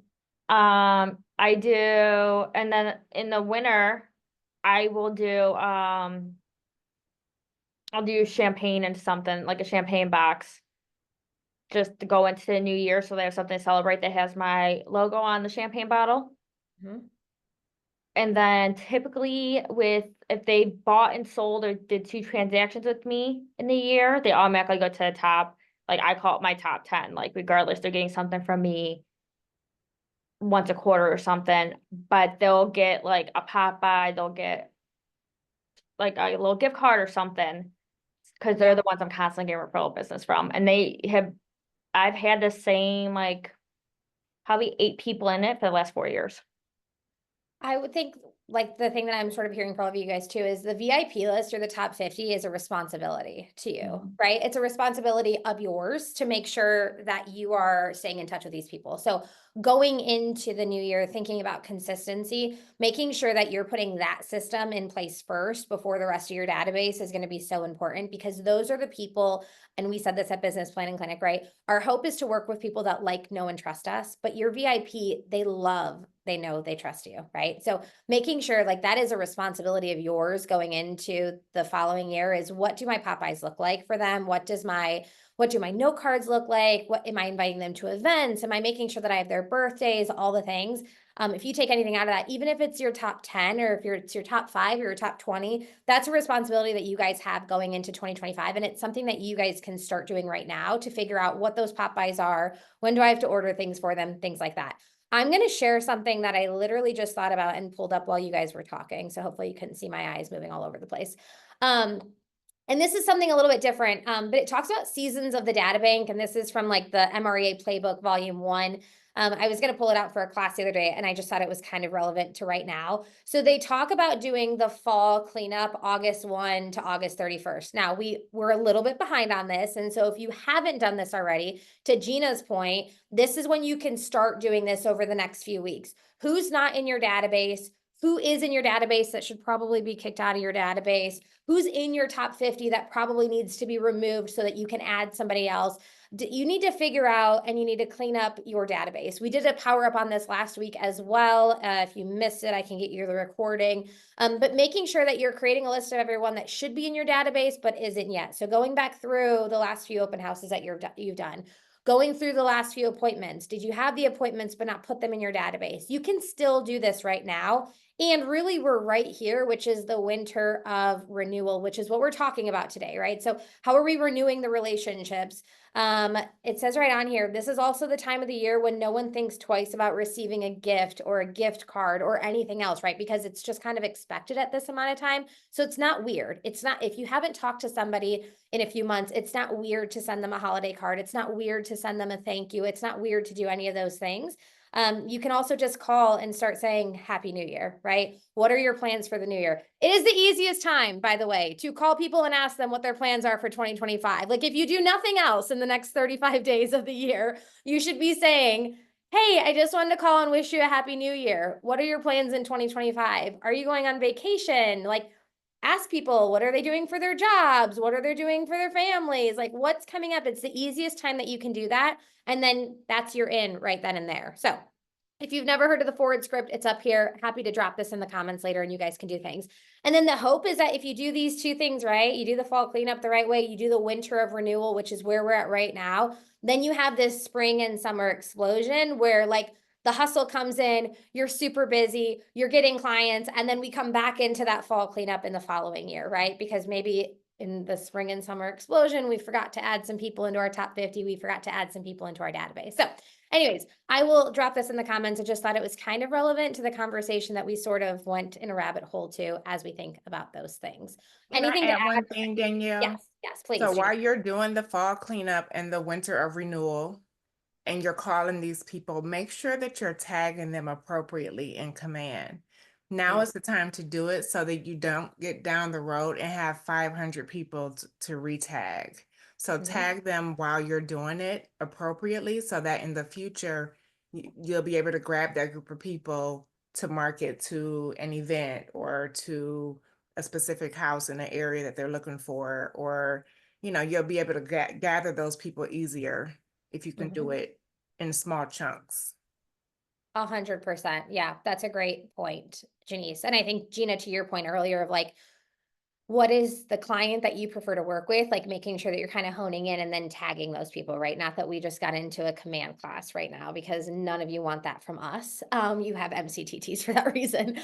I do, and then in the winter, I will do I'll do champagne and something like a champagne box just to go into the new year, so they have something to celebrate that has my logo on the champagne bottle. Mhm. And then typically if they bought and sold or did 2 transactions with me in the year, they automatically go to the top. Like I call it my top 10, like regardless, they're getting something from me once a quarter or something, but they'll get like a pop by, they'll get like a little gift card or something, because they're the ones I'm constantly getting referral business from. And I've had the same, like probably 8 people in it for the last 4 years. I would think like the thing that I'm sort of hearing from all of you guys too is the VIP list or the top 50 is a responsibility to you, right? It's a responsibility of yours to make sure that you are staying in touch with these people. So going into the new year, thinking about consistency, making sure that you're putting that system in place first before the rest of your database is going to be so important, because those are the people, and we said this at Business Planning Clinic, right? Our hope is to work with people that like, know, and trust us, but your VIP, they know, they trust you, right? So making sure like that is a responsibility of yours going into the following year is, what do my Popeyes look like for them? What do my note cards look like? What am I inviting them to events? Am I making sure that I have their birthdays, all the things? If you take anything out of that, even if it's your top 10 or if it's your top 5 or your top 20, that's a responsibility that you guys have going into 2025. And it's something that you guys can start doing right now to figure out what those Popeyes are. When do I have to order things for them? Things like that. I'm going to share something that I literally just thought about and pulled up while you guys were talking. So hopefully you couldn't see my eyes moving all over the place. And this is something a little bit different, but it talks about seasons of the data bank. And this is from like the MREA Playbook Volume 1. I was going to pull it out for a class the other day, and I just thought it was kind of relevant to right now. So they talk about doing the fall cleanup August 1 to August 31st. Now we're a little bit behind on this. And so if you haven't done this already, to Gina's point, this is when you can start doing this over the next few weeks. Who's not in your database? Who is in your database that should probably be kicked out of your database? Who's in your top 50 that probably needs to be removed so that you can add somebody else? You need to figure out, and you need to clean up your database. We did a power up on this last week as well. If you missed it, I can get you the recording. But making sure that you're creating a list of everyone that should be in your database but isn't yet. So going back through the last few open houses that you've done, going through the last few appointments. Did you have the appointments but not put them in your database? You can still do this right now. And really, we're right here, which is the winter of renewal, which is what we're talking about today, right? So how are we renewing the relationships? It says right on here, this is also the time of the year when no one thinks twice about receiving a gift or a gift card or anything else, right? Because it's just kind of expected at this amount of time. So it's not weird. It's not, if you haven't talked to somebody in a few months, it's not weird to send them a holiday card. It's not weird to send them a thank you. It's not weird to do any of those things. You can also just call and start saying Happy New Year, right? What are your plans for the new year? It is the easiest time, by the way, to call people and ask them what their plans are for 2025. Like if you do nothing else in the next 35 days of the year, you should be saying, Hey, I just wanted to call and wish you a happy new year. What are your plans in 2025? Are you going on vacation? Like, ask people, what are they doing for their jobs? What are they doing for their families? Like, what's coming up? It's the easiest time that you can do that. And then that's your in right then and there. So if you've never heard of the forward script, it's up here. Happy to drop this in the comments later and you guys can do things. And then the hope is that if you do these two things right, you do the fall cleanup the right way, you do the winter of renewal, which is where we're at right now, then you have this spring and summer explosion where like the hustle comes in, you're super busy, you're getting clients, and then we come back into that fall cleanup in the following year, right? Because maybe in the spring and summer explosion, we forgot to add some people into our top 50, we forgot to add some people into our database. So anyways, I will drop this in the comments. I just thought it was kind of relevant to the conversation that we sort of went in a rabbit hole to as we think about those things. Can I Anything to add one add? thing, Danielle? Yes, please. So Gina. while you're doing the fall cleanup and the winter of renewal, and you're calling these people, make sure that you're tagging them appropriately in command. Now is the time to do it so that you don't get down the road and have 500 people to retag. So tag them while you're doing it appropriately so that in the future, you'll be able to grab that group of people to market to an event or to a specific house in the area that they're looking for, or you'll be able to gather those people easier if you can do it in small chunks. 100%. Yeah, that's a great point, Janice. And I think, Gina, to your point earlier of like, what is the client that you prefer to work with? Like making sure that you're kind of honing in and then tagging those people, right? Not that we just got into a command class right now because none of you want that from us. You have MCTTs for that reason.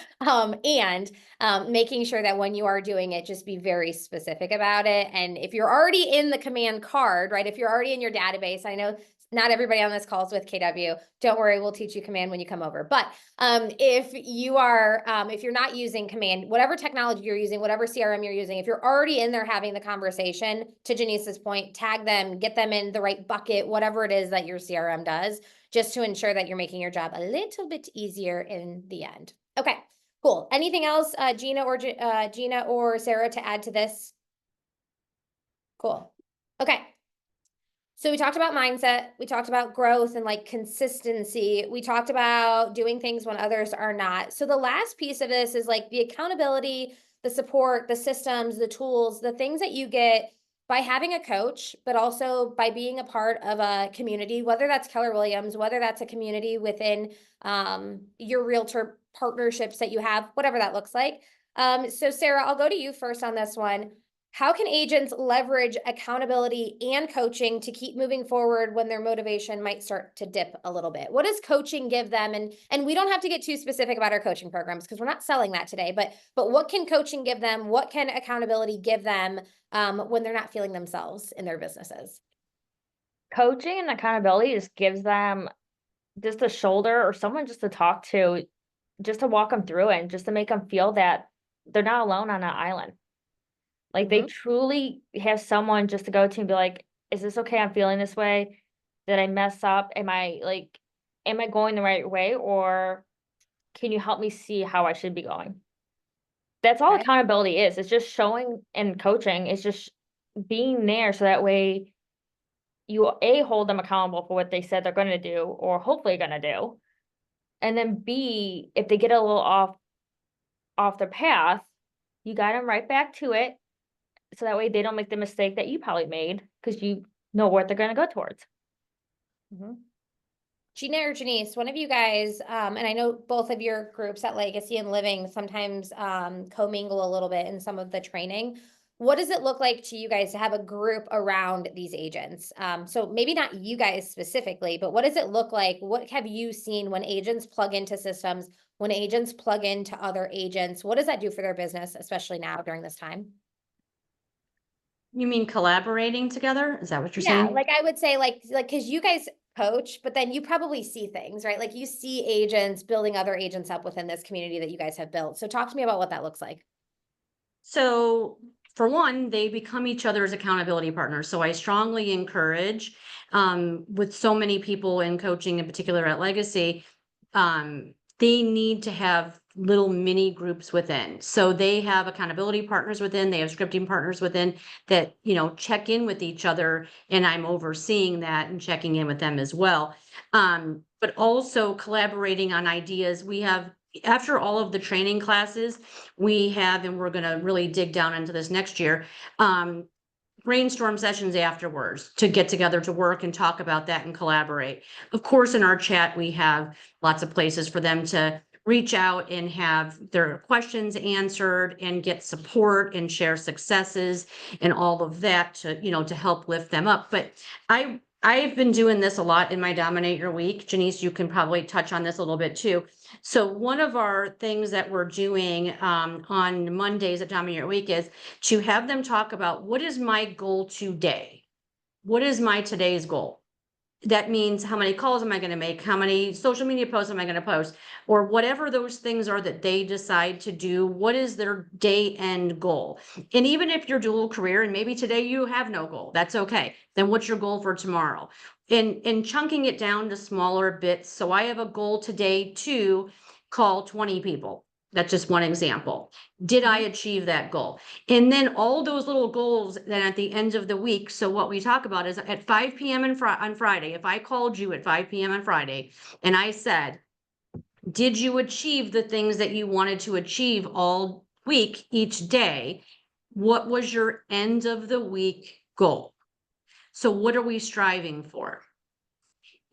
Making sure that when you are doing it, just be very specific about it. And if you're already in the command card, right? If you're already in your database, I know not everybody on this call is with KW. Don't worry, we'll teach you command when you come over. But if you're not using command, whatever technology you're using, whatever CRM you're using, if you're already in there having the conversation, to Janice's point, tag them, get them in the right bucket, whatever it is that your CRM does, just to ensure that you're making your job a little bit easier in the end. Okay, cool. Anything else, Gina or Sarah, to add to this? Cool. Okay. So we talked about mindset, we talked about growth and like consistency. We talked about doing things when others are not. So the last piece of this is like the accountability, the support, the systems, the tools, the things that you get by having a coach, but also by being a part of a community, whether that's Keller Williams, whether that's a community within your realtor partnerships that you have, whatever that looks like. So Sarah, I'll go to you first on this one. How can agents leverage accountability and coaching to keep moving forward when their motivation might start to dip a little bit? What does coaching give them? And we don't have to get too specific about our coaching programs because we're not selling that today, but what can coaching give them? What can accountability give them when they're not feeling themselves in their businesses? Coaching and accountability just gives them just a shoulder or someone just to talk to, just to walk them through it and just to make them feel that they're not alone on an island. Like they truly have someone just to go to and be like, is this okay? I'm feeling this way. Did I mess up? Am I going the right way? Or can you help me see how I should be going? That's all Okay. accountability is. It's just showing and coaching. It's just being there so that way you hold them accountable for what they said they're going to do or hopefully going to do. And then B, if they get a little off their path, you guide them right back to it. So that way they don't make the mistake that you probably made because you know what they're going to go towards. Gina or Janice, one of you guys, and I know both of your groups at Legacy and Living sometimes commingle a little bit in some of the training. What does it look like to you guys to have a group around these agents? So maybe not you guys specifically, but what does it look like? What have you seen when agents plug into systems, when agents plug into other agents? What does that do for their business, especially now during this time? You mean collaborating together? Is that what you're Yeah, saying? like I would say like because you guys coach, but then you probably see things, right? Like you see agents building other agents up within this community that you guys have built. So talk to me about what that looks like. So for one, they become each other's accountability partners. So I strongly encourage, with so many people in coaching, in particular at Legacy, they need to have little mini groups within. So they have accountability partners within, they have scripting partners within that, check in with each other. And I'm overseeing that and checking in with them as well. but also collaborating on ideas. We have, after all of the training classes, we have, and we're going to really dig down into this next year, brainstorm sessions afterwards to get together to work and talk about that and collaborate. Of course, in our chat, we have lots of places for them to reach out and have their questions answered and get support and share successes and all of that to, to help lift them up. But I've been doing this a lot in my Dominate Your Week. Janice, you can probably touch on this a little bit too. So one of our things that we're doing on Mondays at Dominate Your Week is to have them talk about, what is my goal today? What is my today's goal? That means, how many calls am I going to make? How many social media posts am I going to post? Or whatever those things are that they decide to do, what is their day end goal? And even if you're dual career and maybe today you have no goal, that's okay. Then what's your goal for tomorrow? And chunking it down to smaller bits. So I have a goal today to call 20 people. That's just one example. Did I achieve that goal? And then all those little goals then at the end of the week. So what we talk about is at 5 p.m. on Friday, if I called you at 5 p.m. on Friday and I said, did you achieve the things that you wanted to achieve all week, each day? What was your end of the week goal? So what are we striving for?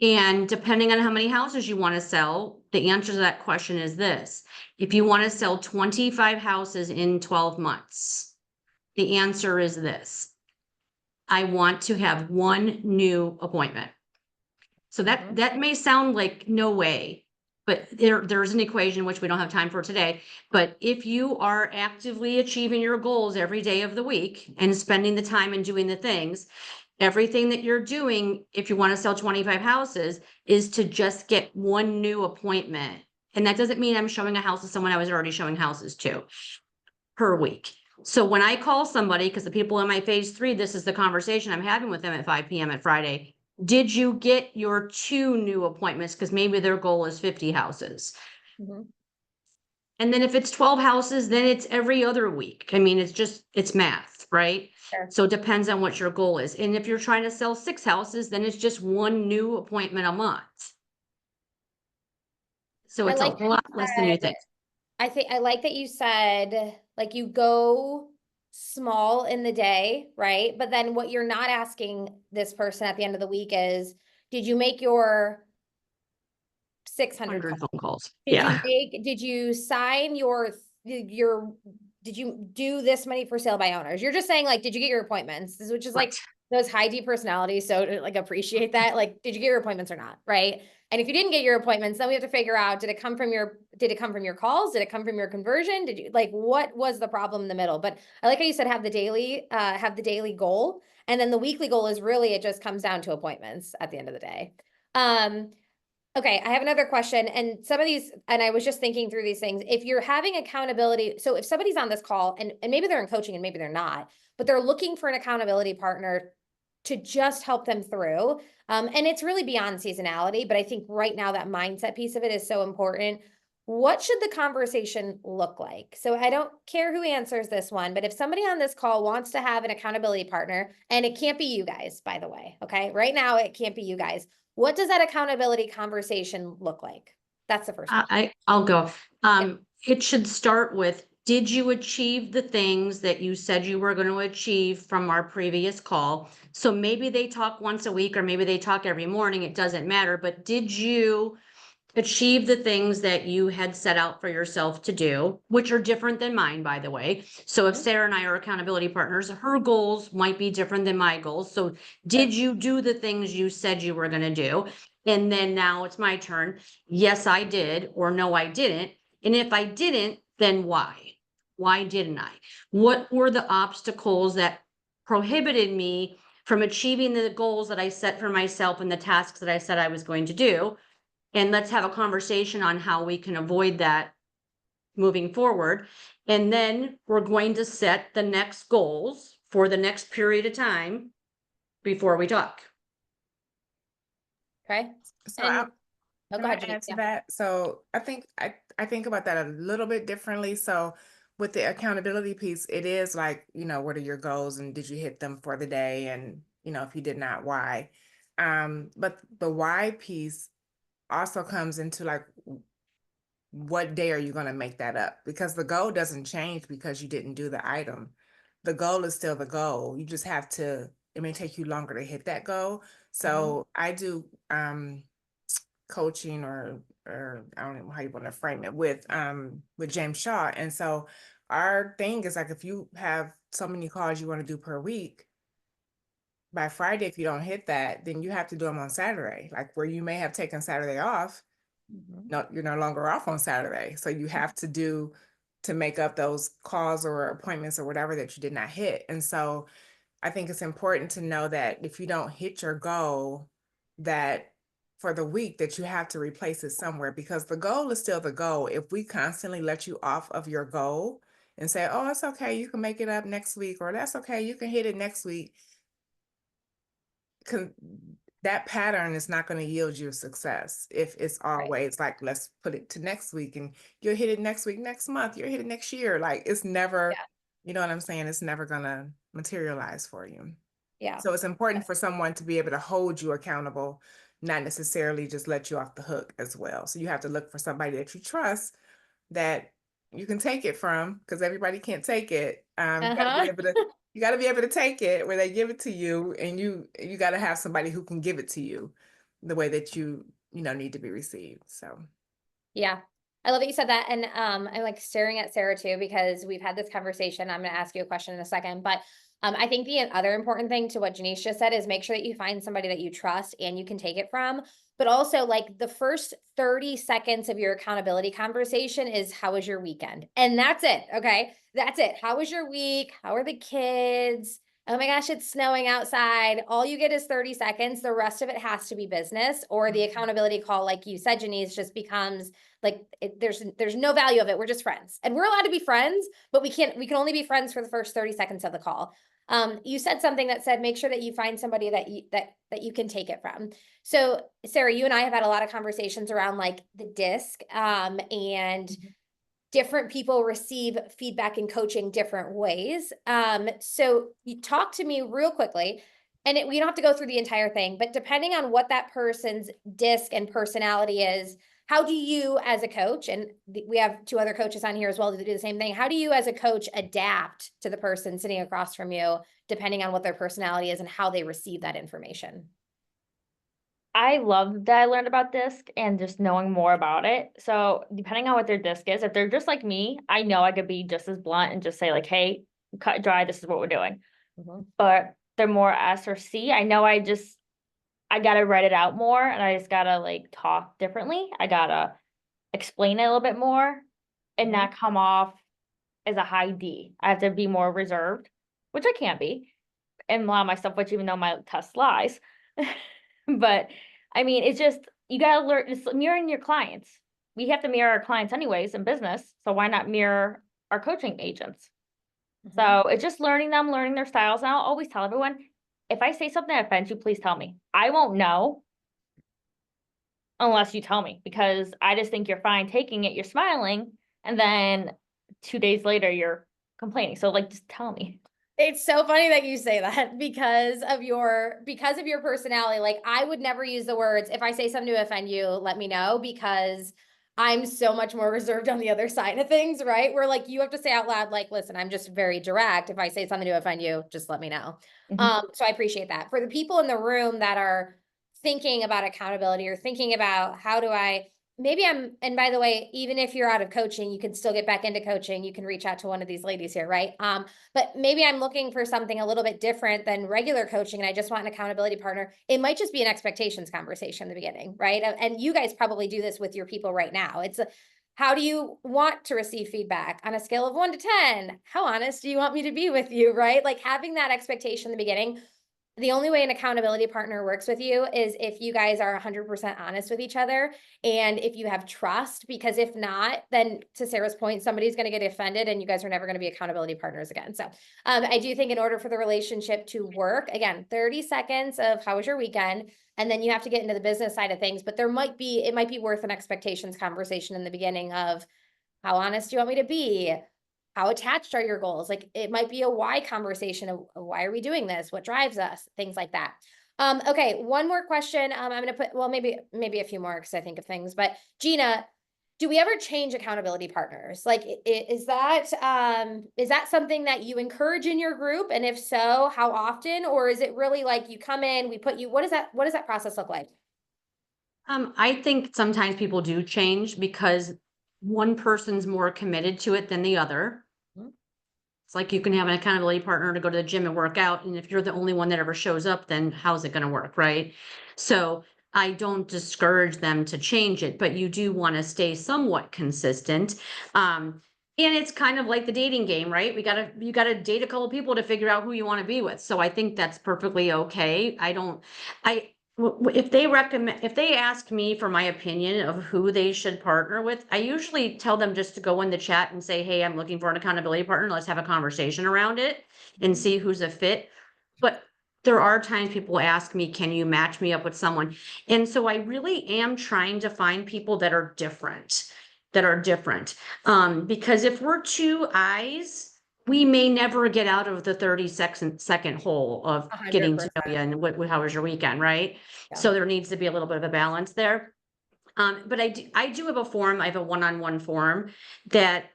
And depending on how many houses you want to sell, the answer to that question is this. If you want to sell 25 houses in 12 months, the answer is this. I want to have one new appointment. So that may sound like no way, but there's an equation which we don't have time for today. But if you are actively achieving your goals every day of the week and spending the time and doing the things, everything that you're doing, if you want to sell 25 houses, is to just get one new appointment. And that doesn't mean I'm showing a house to someone I was already showing houses to per week. So when I call somebody, because the people in my phase 3, this is the conversation I'm having with them at 5 p.m. at Friday. Did you get your 2 new appointments? Because maybe their goal is 50 houses. And then if it's 12 houses, then it's every other week. I mean, it's math, right? Sure. So it depends on what your goal is. And if you're trying to sell 6 houses, then it's just one new appointment a month. So I it's like a that you lot less than you said- think. I like that you said, like, you go small in the day, right? But then what you're not asking this person at the end of the week is, did you make your 600 100 calls? phone calls. Did did you sign did you do this many for sale by owners? You're just saying, like, did you get your appointments? Which is like those high D personalities. So to like appreciate that, like, did you get your appointments or not? Right. And if you didn't get your appointments, then we have to figure out, did it come from your calls? Did it come from your conversion? Did you, like, what was the problem in the middle? But I like how you said, have the daily goal. And then the weekly goal is really, it just comes down to appointments at the end of the day. Okay, I have another question, and some of these, and I was just thinking through these things. If you're having accountability, so if somebody's on this call and maybe they're in coaching and maybe they're not, but they're looking for an accountability partner to just help them through, and it's really beyond seasonality, but I think right now that mindset piece of it is so important. What should the conversation look like? So I don't care who answers this one, but if somebody on this call wants to have an accountability partner, and it can't be you guys, by the way, okay? Right now, it can't be you guys. What does that accountability conversation look like? That's the first one. I'll go. It should start with, did you achieve the things that you said you were going to achieve from our previous call? So maybe they talk once a week or maybe they talk every morning. It doesn't matter. But did you achieve the things that you had set out for yourself to do, which are different than mine, by the way? So if Sarah and I are accountability partners, her goals might be different than my goals. So did you do the things you said you were going to do? And then now it's my turn. Yes, I did, or no, I didn't. And if I didn't, then why? Why didn't I? What were the obstacles that prohibited me from achieving the goals that I set for myself and the tasks that I said I was going to do? And let's have a conversation on how we can avoid that moving forward. And then we're going to set the next goals for the next period of time before we talk. Okay. So And Can go I ahead, Janice. add to that? So I think I think about that a little bit differently. So with the accountability piece, it is like, what are your goals and did you hit them for the day? And, if you did not, why? But the why piece, also comes into like, what day are you going to make that up? Because the goal doesn't change because you didn't do the item. The goal is still the goal. You just have to, it may take you longer to hit that goal. So I do coaching or I don't know how you want to frame it with James Shaw. And so our thing is like, if you have so many calls you want to do per week, by Friday, if you don't hit that, then you have to do them on Saturday, like where you may have taken Saturday off. No, you're no longer off on Saturday. So you have to do to make up those calls or appointments or whatever that you did not hit. And so I think it's important to know that if you don't hit your goal, that for the week that you have to replace it somewhere, because the goal is still the goal. If we constantly let you off of your goal and say, oh, it's okay, you can make it up next week, or that's okay, you can hit it next week, that pattern is not going to yield you success if it's always like, let's put it to next week and you'll hit it next week, next month, you'll hit it next year. Like it's never, you know what I'm saying? It's never going to materialize for you. Yeah. So it's important for someone to be able to hold you accountable, not necessarily just let you off the hook as well. So you have to look for somebody that you trust that you can take it from, because everybody can't take it. You got to be able to take it where they give it to you, and you got to have somebody who can give it to you the way that you need to be received. So Yeah. I love that you said that. And I'm like staring at Sarah too, because we've had this conversation. I'm going to ask you a question in a second, but I think the other important thing to what Janice just said is make sure that you find somebody that you trust and you can take it from. But also, like, the first 30 seconds of your accountability conversation is, how was your weekend? And that's it. Okay. That's it. How was your week? How are the kids? Oh my gosh, it's snowing outside. All you get is 30 seconds. The rest of it has to be business, or the accountability call, like you said, Janice, just becomes like, there's no value of it. We're just friends, and we're allowed to be friends, but we can only be friends for the first 30 seconds of the call. You said something that said, make sure that you find somebody that you can take it from. So Sarah, you and I have had a lot of conversations around like the DISC, and different people receive feedback and coaching different ways. So you talk to me real quickly, and we don't have to go through the entire thing, but depending on what that person's DISC and personality is, how do you as a coach, and we have two other coaches on here as well to do the same thing, how do you as a coach adapt to the person sitting across from you, depending on what their personality is and how they receive that information? I love that I learned about DISC and just knowing more about it. So depending on what their DISC is, if they're just like me, I know I could be just as blunt and just say like, hey, cut dry, this is what we're doing. But they're more S or C. I know I gotta write it out more, and I just gotta like talk differently. I gotta explain it a little bit more and not come off as a high D. I have to be more reserved, which I can't be, and allow myself, which even though my test lies. But I mean, it's just, you gotta learn, it's mirroring your clients. We have to mirror our clients anyways in business, so why not mirror our coaching agents? So it's just learning them, learning their styles. And I'll always tell everyone, if I say something that offends you, please tell me. I won't know unless you tell me, because I just think you're fine taking it, you're smiling, and then 2 days later you're complaining. So like, just tell me. It's so funny that you say that because of your personality. Like, I would never use the words, if I say something to offend you, let me know, because I'm so much more reserved on the other side of things, right? Where like, you have to say out loud, like, listen, I'm just very direct. If I say something to offend you, just let me know. So I appreciate that. For the people in the room that are thinking about accountability or thinking about how do I, and by the way, even if you're out of coaching, you can still get back into coaching. You can reach out to one of these ladies here, right? But maybe I'm looking for something a little bit different than regular coaching, and I just want an accountability partner. It might just be an expectations conversation in the beginning, right? And you guys probably do this with your people right now. It's how do you want to receive feedback on a scale of 1 to 10? How honest do you want me to be with you, right? Like, having that expectation in the beginning. The only way an accountability partner works with you is if you guys are 100% honest with each other, and if you have trust, because if not, then to Sarah's point, somebody's going to get offended and you guys are never going to be accountability partners again. So I do think in order for the relationship to work, again, 30 seconds of how was your weekend, and then you have to get into the business side of things, but it might be worth an expectations conversation in the beginning of, how honest do you want me to be? How attached are your goals? Like, it might be a why conversation of why are we doing this? What drives us? Things like that. Okay, one more question. I'm gonna put, well, maybe a few more because I think of things, but Gina, do we ever change accountability partners? Like, is that something that you encourage in your group? And if so, how often? Or is it really like you come in, we put you, what does that process look like? I think sometimes people do change because one person's more committed to it than the other. Mhm. It's like you can have an accountability partner to go to the gym and work out, and if you're the only one that ever shows up, then how's it gonna work, right? So I don't discourage them to change it, but you do wanna stay somewhat consistent. And it's kind of like the dating game, right? You gotta date a couple people to figure out who you wanna be with. So I think that's perfectly okay. If they ask me for my opinion of who they should partner with, I usually tell them just to go in the chat and say, hey, I'm looking for an accountability partner. Let's have a conversation around it and see who's a fit. But there are times people ask me, can you match me up with someone? And so I really am trying to find people that are different, because if we're two eyes, we may never get out of the 30-second hole of getting to know 100%. you and how was your weekend, right? Yeah. So there needs to be a little bit of a balance there. But I do have a form. I have a one-on-one form that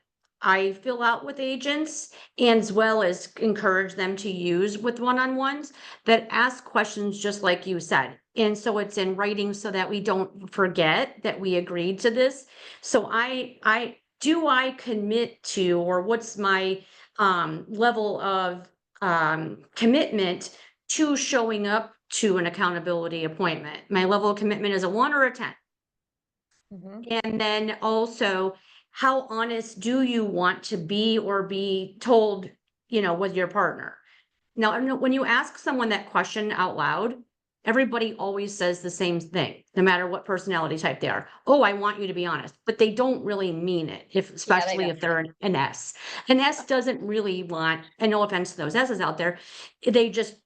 I fill out with agents, and as well as encourage them to use with one-on-ones that ask questions just like you said. And so it's in writing so that we don't forget that we agreed to this. So I commit to, or what's my level of commitment to showing up to an accountability appointment? My level of commitment is a 1 or a 10. Mhm. And then also, how honest do you want to be or be told, with your partner? Now, I know when you ask someone that question out loud, everybody always says the same thing, no matter what personality type they are. Oh, I want you to be honest, but they don't really mean it, especially if they're an S. An S doesn't really want, and no offense to those S's out there, they just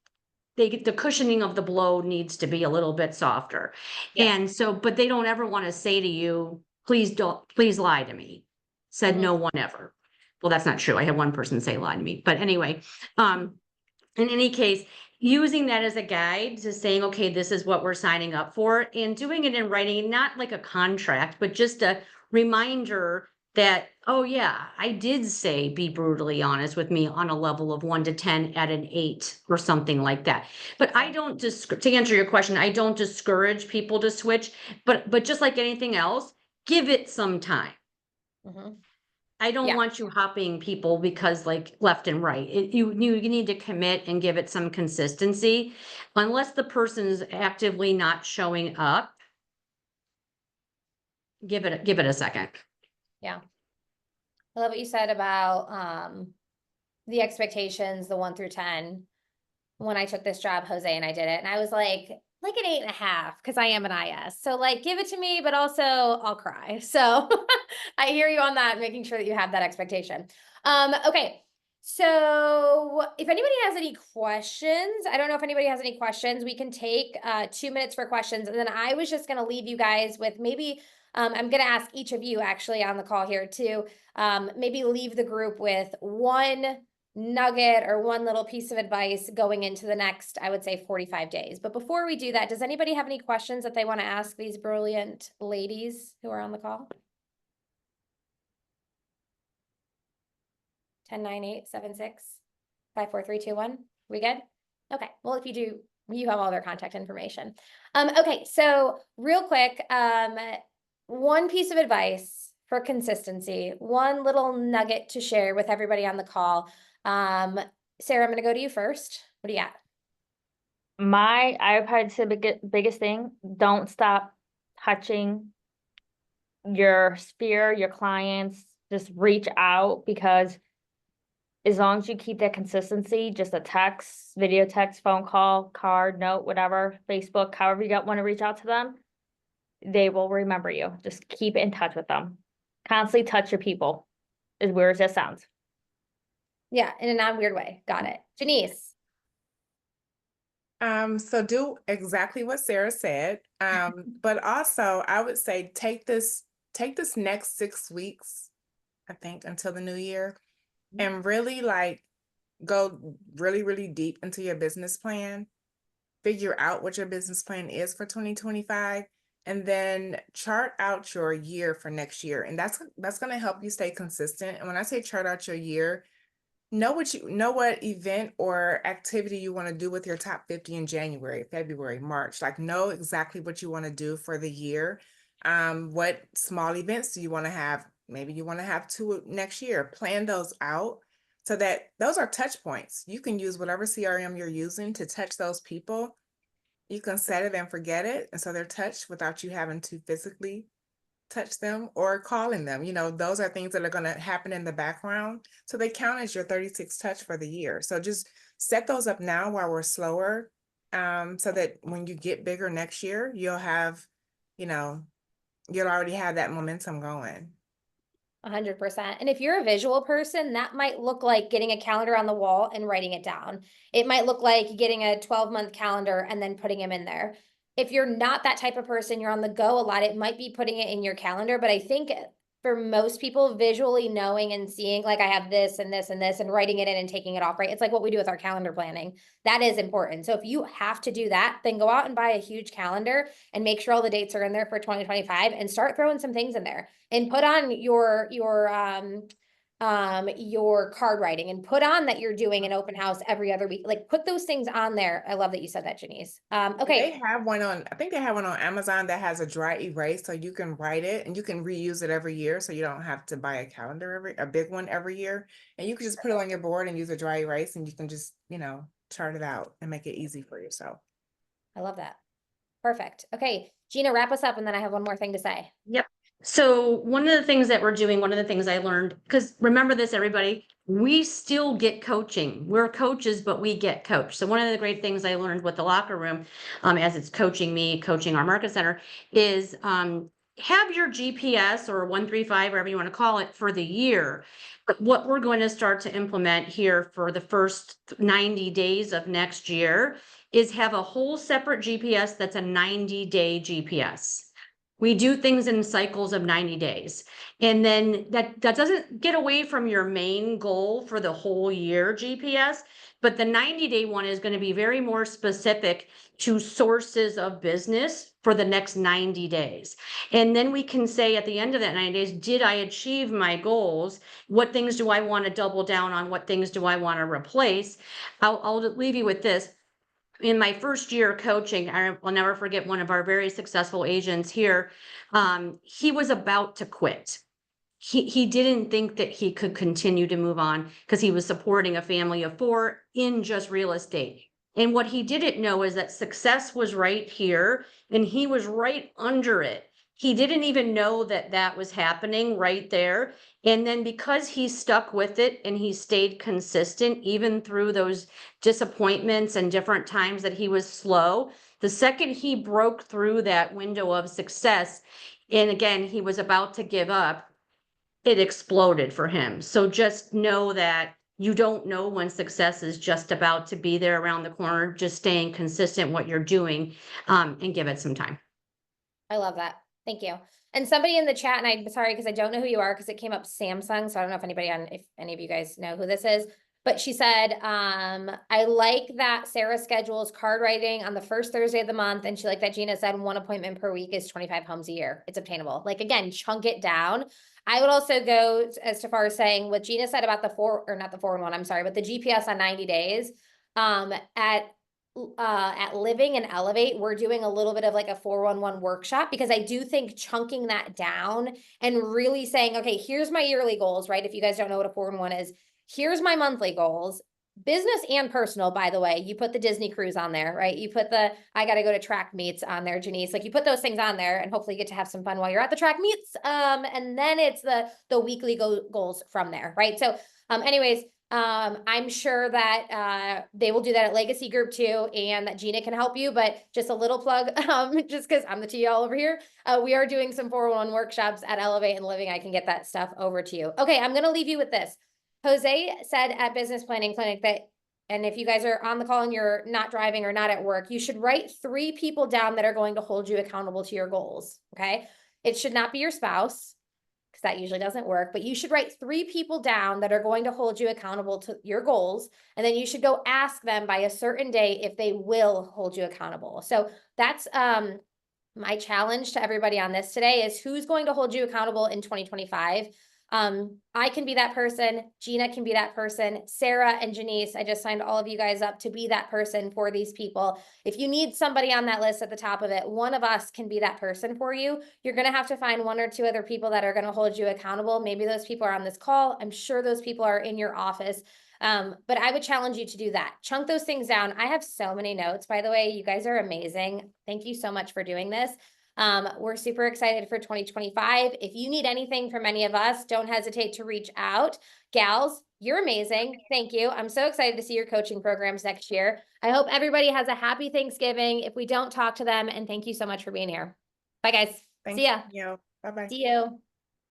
the cushioning of the blow needs to be a little bit softer. Yeah. And so, but they don't ever want to say to you, please lie to me. Said Mhm. no one ever. Well, that's not true. I had one person say lie to me, but anyway, in any case, using that as a guide to saying, okay, this is what we're signing up for, and doing it in writing, not like a contract, but just a reminder that, oh yeah, I did say be brutally honest with me on a level of 1 to 10 at an 8 or something like that. But I don't to answer your question, I don't discourage people to switch, but just like anything else, give it some time. Mhm. I don't Yeah. want you hopping people because like left and right. You need to commit and give it some consistency. Unless the person's actively not showing up, give it a second. Yeah. I love what you said about the expectations, the 1 through 10. When I took this job, Jose and I did it, and I was like an 8.5 because I am an IS. So like, give it to me, but also I'll cry. So I hear you on that, making sure that you have that expectation. Okay. So if anybody has any questions, I don't know if anybody has any questions, we can take 2 minutes for questions. And then I was just going to leave you guys with maybe, I'm going to ask each of you actually on the call here to maybe leave the group with one nugget or one little piece of advice going into the next, I would say 45 days. But before we do that, does anybody have any questions that they want to ask these brilliant ladies who are on the call? 10-9-8-7-6-5-4-3-2-1. We good? Okay. Well, if you do, you have all their contact information. Okay. So real quick, one piece of advice for consistency, one little nugget to share with everybody on the call. Sarah, I'm going to go to you first. What do you got? I've had the biggest thing, don't stop touching your sphere, your clients, just reach out, because as long as you keep that consistency, just a text, video text, phone call, card, note, whatever, Facebook, however you want to reach out to them, they will remember you. Just keep in touch with them. Constantly touch your people, as weird as that sounds. Yeah, in a non-weird way. Got it. Janice. So do exactly what Sarah said. But also I would say take this next 6 weeks, I think, until the new year, and really like go really, really deep into your business plan. figure out what your business plan is for 2025, and then chart out your year for next year. And that's going to help you stay consistent. And when I say chart out your year, know what event or activity you want to do with your top 50 in January, February, March. Like, know exactly what you want to do for the year. What small events do you want to have? Maybe you want to have 2 next year. Plan those out so that those are touch points. You can use whatever CRM you're using to touch those people. You can set it and forget it, and so they're touched without you having to physically touch them or calling them. Those are things that are going to happen in the background. So they count as your 36 touch for the year. So just set those up now while we're slower, so that when you get bigger next year, you'll already have that momentum going. 100%. And if you're a visual person, that might look like getting a calendar on the wall and writing it down. It might look like getting a 12-month calendar and then putting them in there. If you're not that type of person, you're on the go a lot, it might be putting it in your calendar. But I think for most people, visually knowing and seeing, like, I have this and this and this, and writing it in and taking it off, right? It's like what we do with our calendar planning. That is important. So if you have to do that, then go out and buy a huge calendar and make sure all the dates are in there for 2025 and start throwing some things in there and put on your card writing, and put on that you're doing an open house every other week. Like, put those things on there. I love that you said that, Janice. Okay. I think they have one on Amazon that has a dry erase, so you can write it and you can reuse it every year. So you don't have to buy a calendar a big one every year. And you can just put it on your board and use a dry erase, and you can just, chart it out and make it easy for yourself. I love that. Perfect. Okay, Gina, wrap us up, and then I have one more thing to say. Yep. So one of the things that we're doing, one of the things I learned, because remember this, everybody, we still get coaching. We're coaches, but we get coached. So one of the great things I learned with the locker room, as it's coaching me, coaching our market center, is have your GPS or 135, whatever you want to call it, for the year. But what we're going to start to implement here for the first 90 days of next year is have a whole separate GPS that's a 90-day GPS. We do things in cycles of 90 days. And then that doesn't get away from your main goal for the whole year GPS, but the 90-day one is going to be very more specific to sources of business for the next 90 days. And then we can say at the end of that 90 days, did I achieve my goals? What things do I want to double down on? What things do I want to replace? I'll leave you with this. In my first year coaching, I will never forget one of our very successful agents here. He was about to quit. He didn't think that he could continue to move on because he was supporting a family of 4 in just real estate. And what he didn't know is that success was right here and he was right under it. He didn't even know that that was happening right there. And then because he stuck with it and he stayed consistent, even through those disappointments and different times that he was slow, the second he broke through that window of success, and again, he was about to give up, it exploded for him. So just know that you don't know when success is just about to be there around the corner. Just staying consistent what you're doing, and give it some time. I love that. Thank you. And somebody in the chat, and I'm sorry because I don't know who you are because it came up Samsung, so I don't know if any of you guys know who this is, but she said, I like that Sarah schedules card writing on the first Thursday of the month, and she liked that Gina said 1 appointment per week is 25 homes a year. It's obtainable. Like, again, chunk it down. I would also go as far as saying what Gina said about the 4-in-1, I'm sorry, but the GPS on 90 days, at Living and Elevate, we're doing a little bit of like a 411 workshop, because I do think chunking that down and really saying, okay, here's my yearly goals, right? If you guys don't know what a 411 is, here's my monthly goals, business and personal, by the way. You put the Disney cruise on there, right? You put the, I got to go to track meets on there, Janice. Like, you put those things on there and hopefully you get to have some fun while you're at the track meets. And then it's the weekly goals from there, right? So anyways, I'm sure that they will do that at Legacy Group too, and that Gina can help you, but just a little plug, just because I'm the TL over here. We are doing some 411 workshops at Elevate and Living. I can get that stuff over to you. Okay, I'm going to leave you with this. Jose said at Business Planning Clinic that, and if you guys are on the call and you're not driving or not at work, you should write 3 people down that are going to hold you accountable to your goals. Okay. It should not be your spouse, because that usually doesn't work, but you should write 3 people down that are going to hold you accountable to your goals. And then you should go ask them by a certain day if they will hold you accountable. So that's my challenge to everybody on this today is who's going to hold you accountable in 2025. I can be that person. Gina can be that person. Sarah and Janice, I just signed all of you guys up to be that person for these people. If you need somebody on that list at the top of it, one of us can be that person for you. You're going to have to find 1 or 2 other people that are going to hold you accountable. Maybe those people are on this call. I'm sure those people are in your office. But I would challenge you to do that. Chunk those things down. I have so many notes, by the way. You guys are amazing. Thank you so much for doing this. We're super excited for 2025. If you need anything from any of us, don't hesitate to reach out. Gals, you're amazing. Thank you. I'm so excited to see your coaching programs next year. I hope everybody has a happy Thanksgiving. If we don't talk to them, and thank you so much for being here. Bye, guys. Thank See ya. you. Bye-bye. See you.